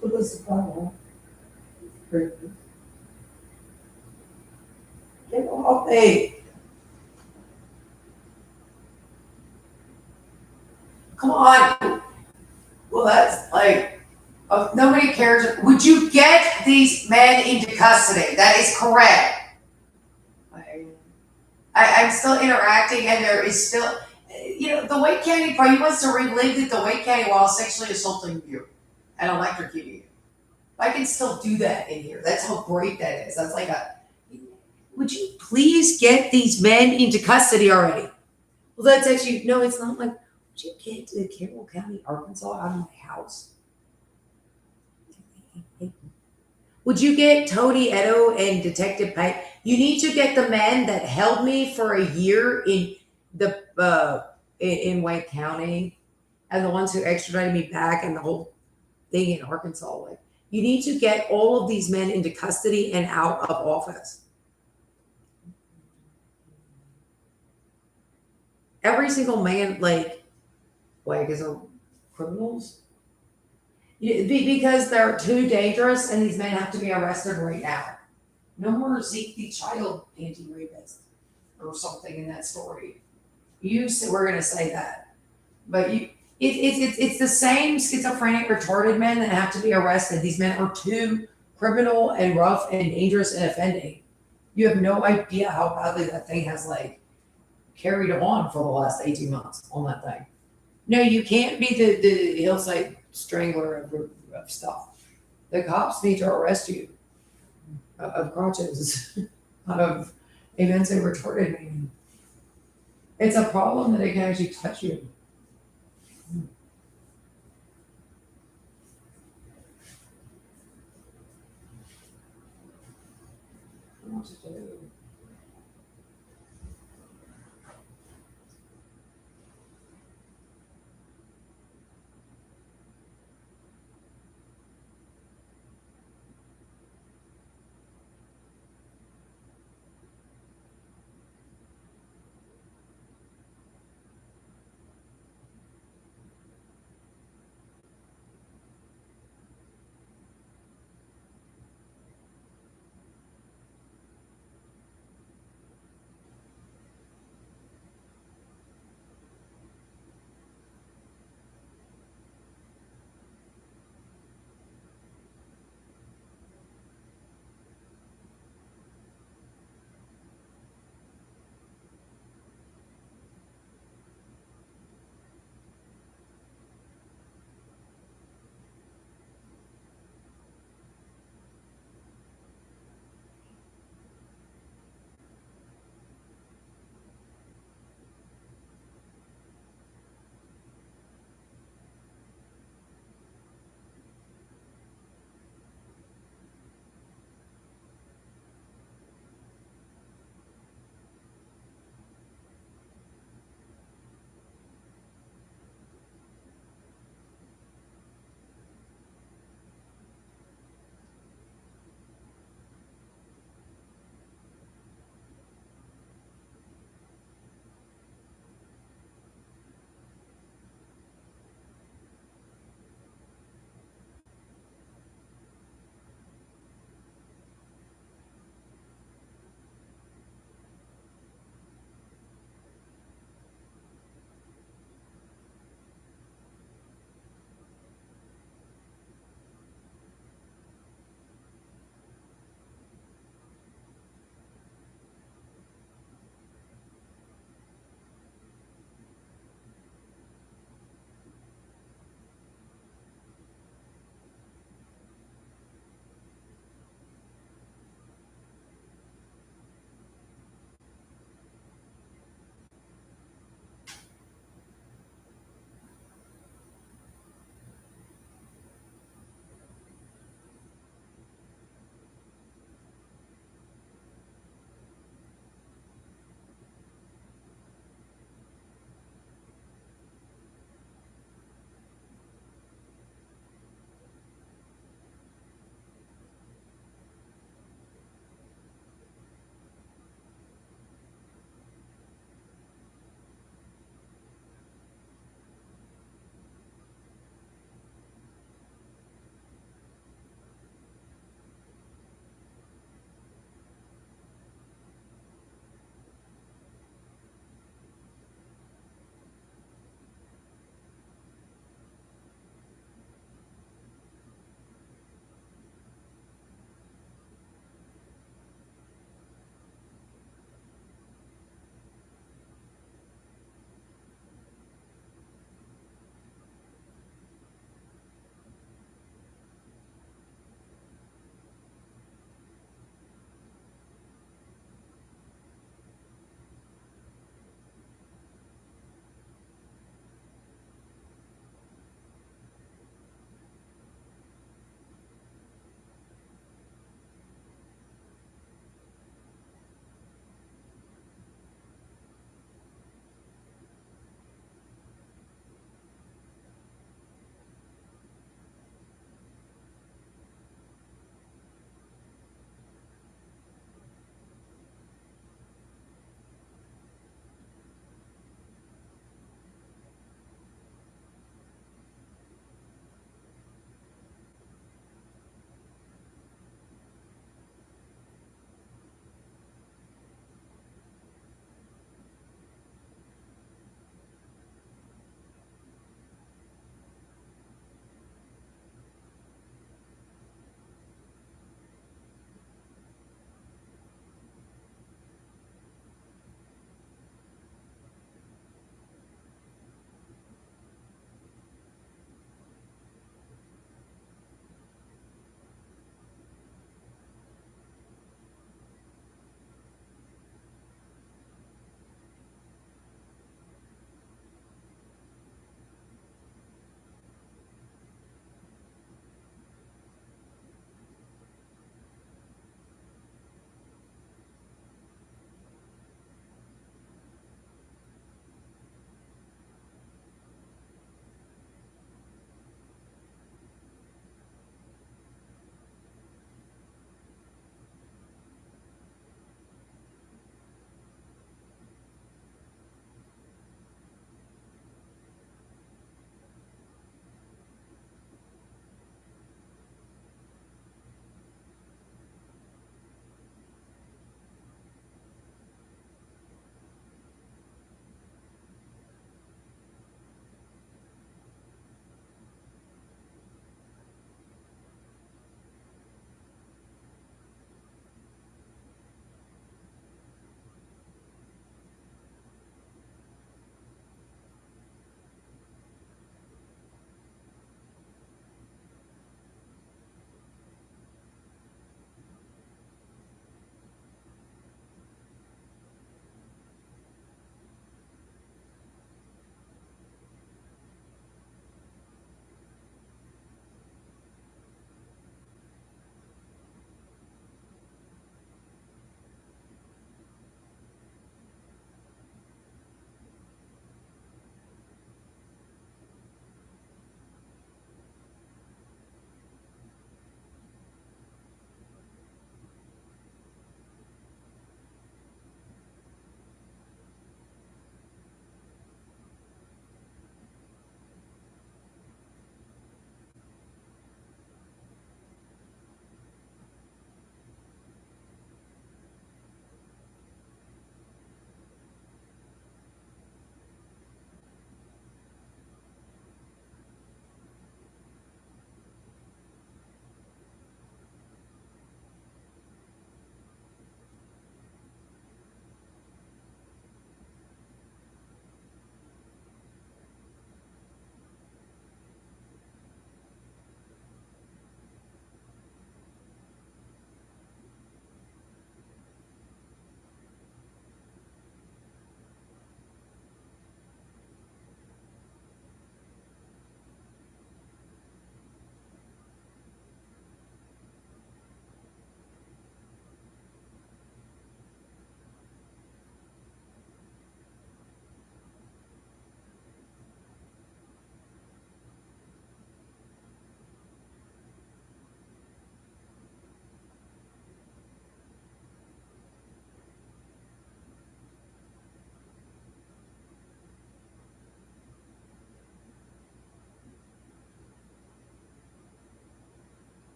What is the problem? Get off me! Come on! Well, that's like, nobody cares. Would you get these men into custody? That is correct. I, I'm still interacting, and there is still, the Wake County probably wants to relive it the Wake County while sexually assaulting you and electrocuting you. I can still do that in here. That's how great that is. That's like a. Would you please get these men into custody already? Well, that's actually no. It's not like. Would you get to Carroll County, Arkansas, out of my house? Would you get Tony Edo and Detective Pike? You need to get the men that held me for a year in the in Wake County, and the ones who extradited me back, and the whole thing in Arkansas. Like, you need to get all of these men into custody and out of office. Every single man, like is a criminals. Because they're too dangerous, and these men have to be arrested right now. No more Zeke the child anti-rapist or something in that story. We're gonna say that, but it's the same schizophrenic, retarded men that have to be arrested. These men are too criminal and rough and dangerous and offending. You have no idea how badly that thing has carried on for the last 18 months on that thing. No, you can't be the hillside strangler of stuff. The cops need to arrest you of crotches, out of a mentally retarded man. It's a problem that it can actually touch you. I don't know what to do.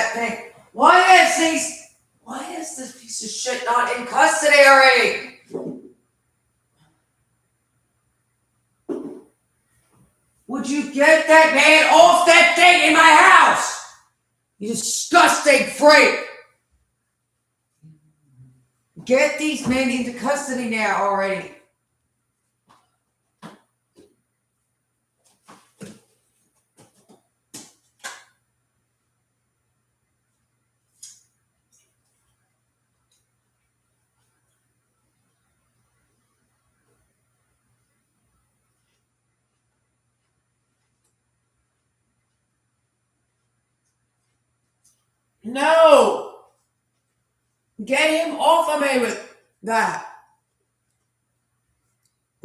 that thing. Why is this piece of shit not in custody already? Would you get that man off that thing in my house? You disgusting freak. Get these men into custody now already. No. Get him off of me with that.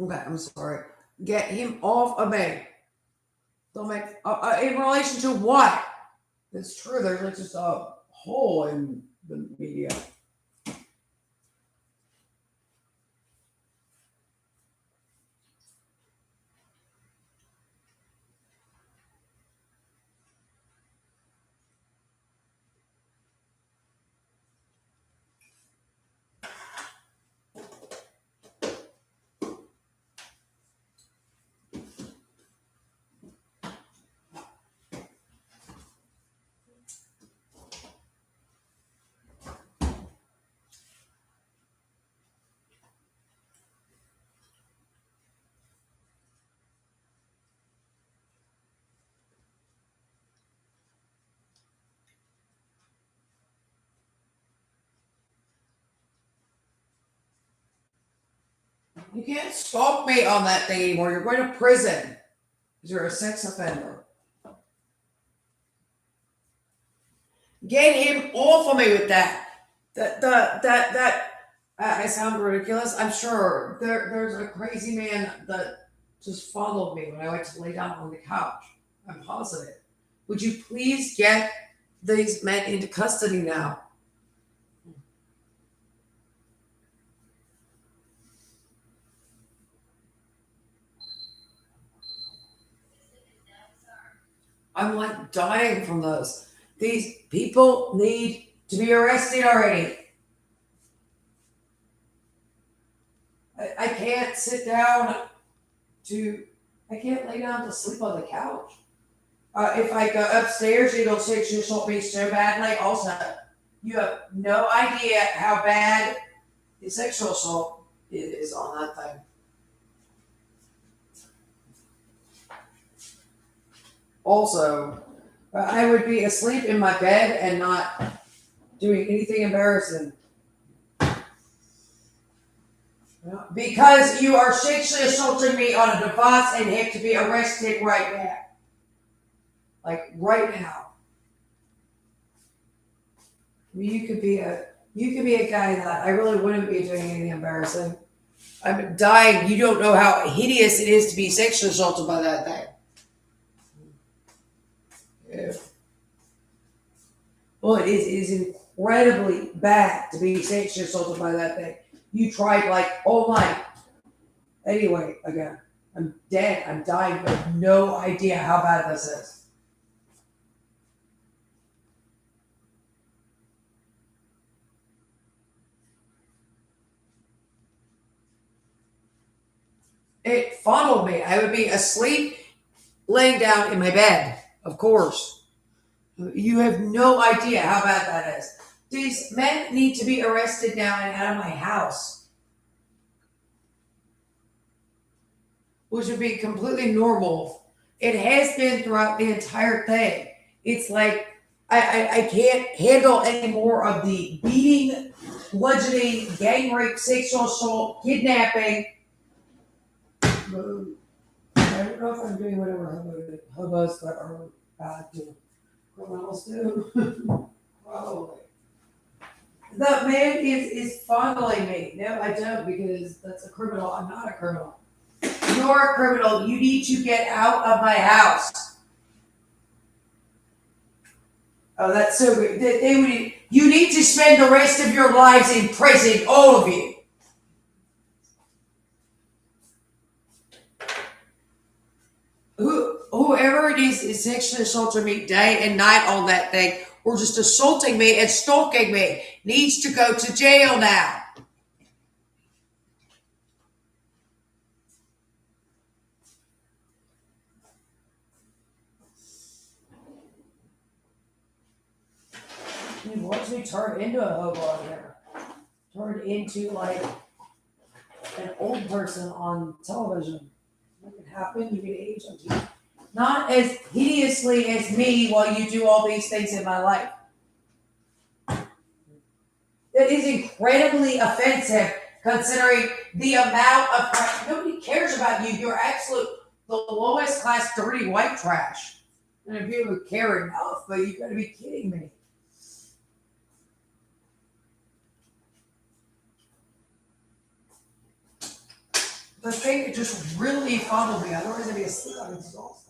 Okay, I'm sorry. Get him off of me. Don't make in relation to what? It's true. There's like just a hole in the media. You can't stalk me on that thing anymore. You're going to prison because you're a sex offender. Get him off of me with that. I sound ridiculous. I'm sure there's a crazy man that just followed me when I went to lay down on the couch. I'm positive. Would you please get these men into custody now? I'm like dying from those. These people need to be arrested already. I can't sit down to, I can't lay down to sleep on the couch. If I go upstairs, it'll sexually assault me so badly. Also, you have no idea how bad the sexual assault is on that thing. Also, I would be asleep in my bed and not doing anything embarrassing. Because you are sexually assaulting me on a device and have to be arrested right now. Like right now. I mean, you could be a guy that I really wouldn't be doing anything embarrassing. I'm dying. You don't know how hideous it is to be sexually assaulted by that thing. Yeah. Well, it is incredibly bad to be sexually assaulted by that thing. You tried like all night. Anyway, again, I'm dead. I'm dying, but I have no idea how bad this is. It followed me. I would be asleep, laying down in my bed, of course. You have no idea how bad that is. These men need to be arrested now and out of my house, which would be completely normal. It has been throughout the entire thing. It's like I can't handle any more of the beating, bludgeoning, gang rape, sexual assault, kidnapping. I don't know if I'm doing whatever hobos that are bad to criminals do. Probably. The man is fondling me. No, I don't, because that's a criminal. I'm not a criminal. You're a criminal. You need to get out of my house. Oh, that's so good. You need to spend the rest of your lives in prison, all of you. Whoever it is sexually assaulting me day and night on that thing, or just assaulting me and stalking me needs to go to jail now. He wants me turned into a hobo on here. Turned into like an old person on television. That can happen. You can age on TV. Not as hideously as me while you do all these things in my life. That is incredibly offensive considering the amount of trash. Nobody cares about you. You're absolute the lowest class dirty white trash. And if you would care enough, but you gotta be kidding me. The thing that just really fumbled me, otherwise I'd be asleep on this all time.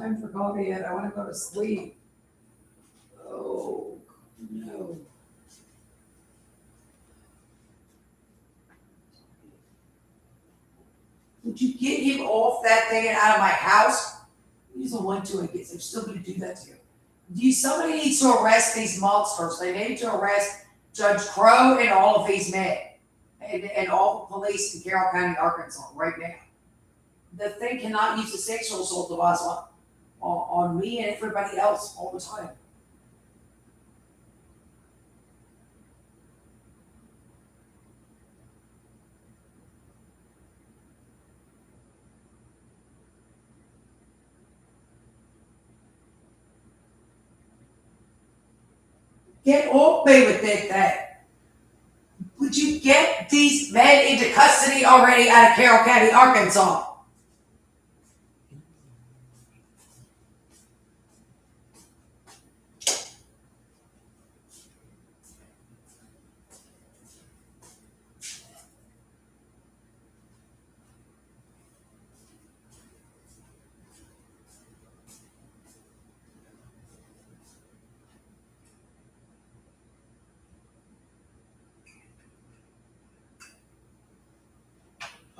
time for coffee yet. I want to go to sleep. Oh, no. Would you get him off that thing and out of my house? He doesn't want to, I guess. I'm still going to do that to you. Somebody needs to arrest these monsters. They need to arrest Judge Crow and all of these men and all the police in Carroll County, Arkansas, right now. The thing cannot use a sexual assault device on me and everybody else all the time. Get off me with that. Would you get these men into custody already out of Carroll County, Arkansas?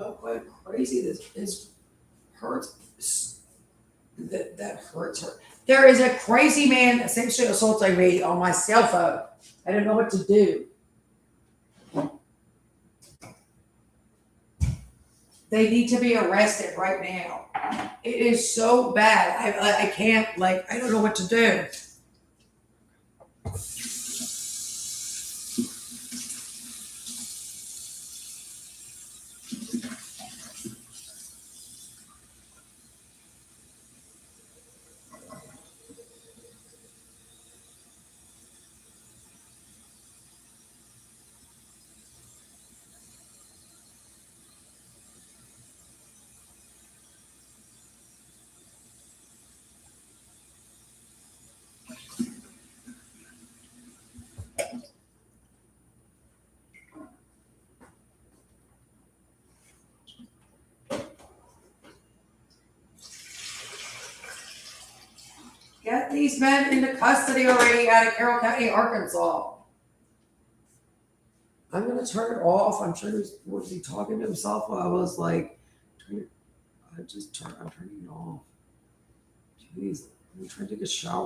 Oh, quite crazy. This hurts. That hurts her. There is a crazy man sexually assaulting me on my cell phone. I don't know what to do. They need to be arrested right now. It is so bad. I can't, like, I don't know what to do. Get these men into custody already out of Carroll County, Arkansas. I'm gonna turn it off. I'm sure was he talking to himself while I was like, I'm turning it off. Jeez, I'm trying to take a shower.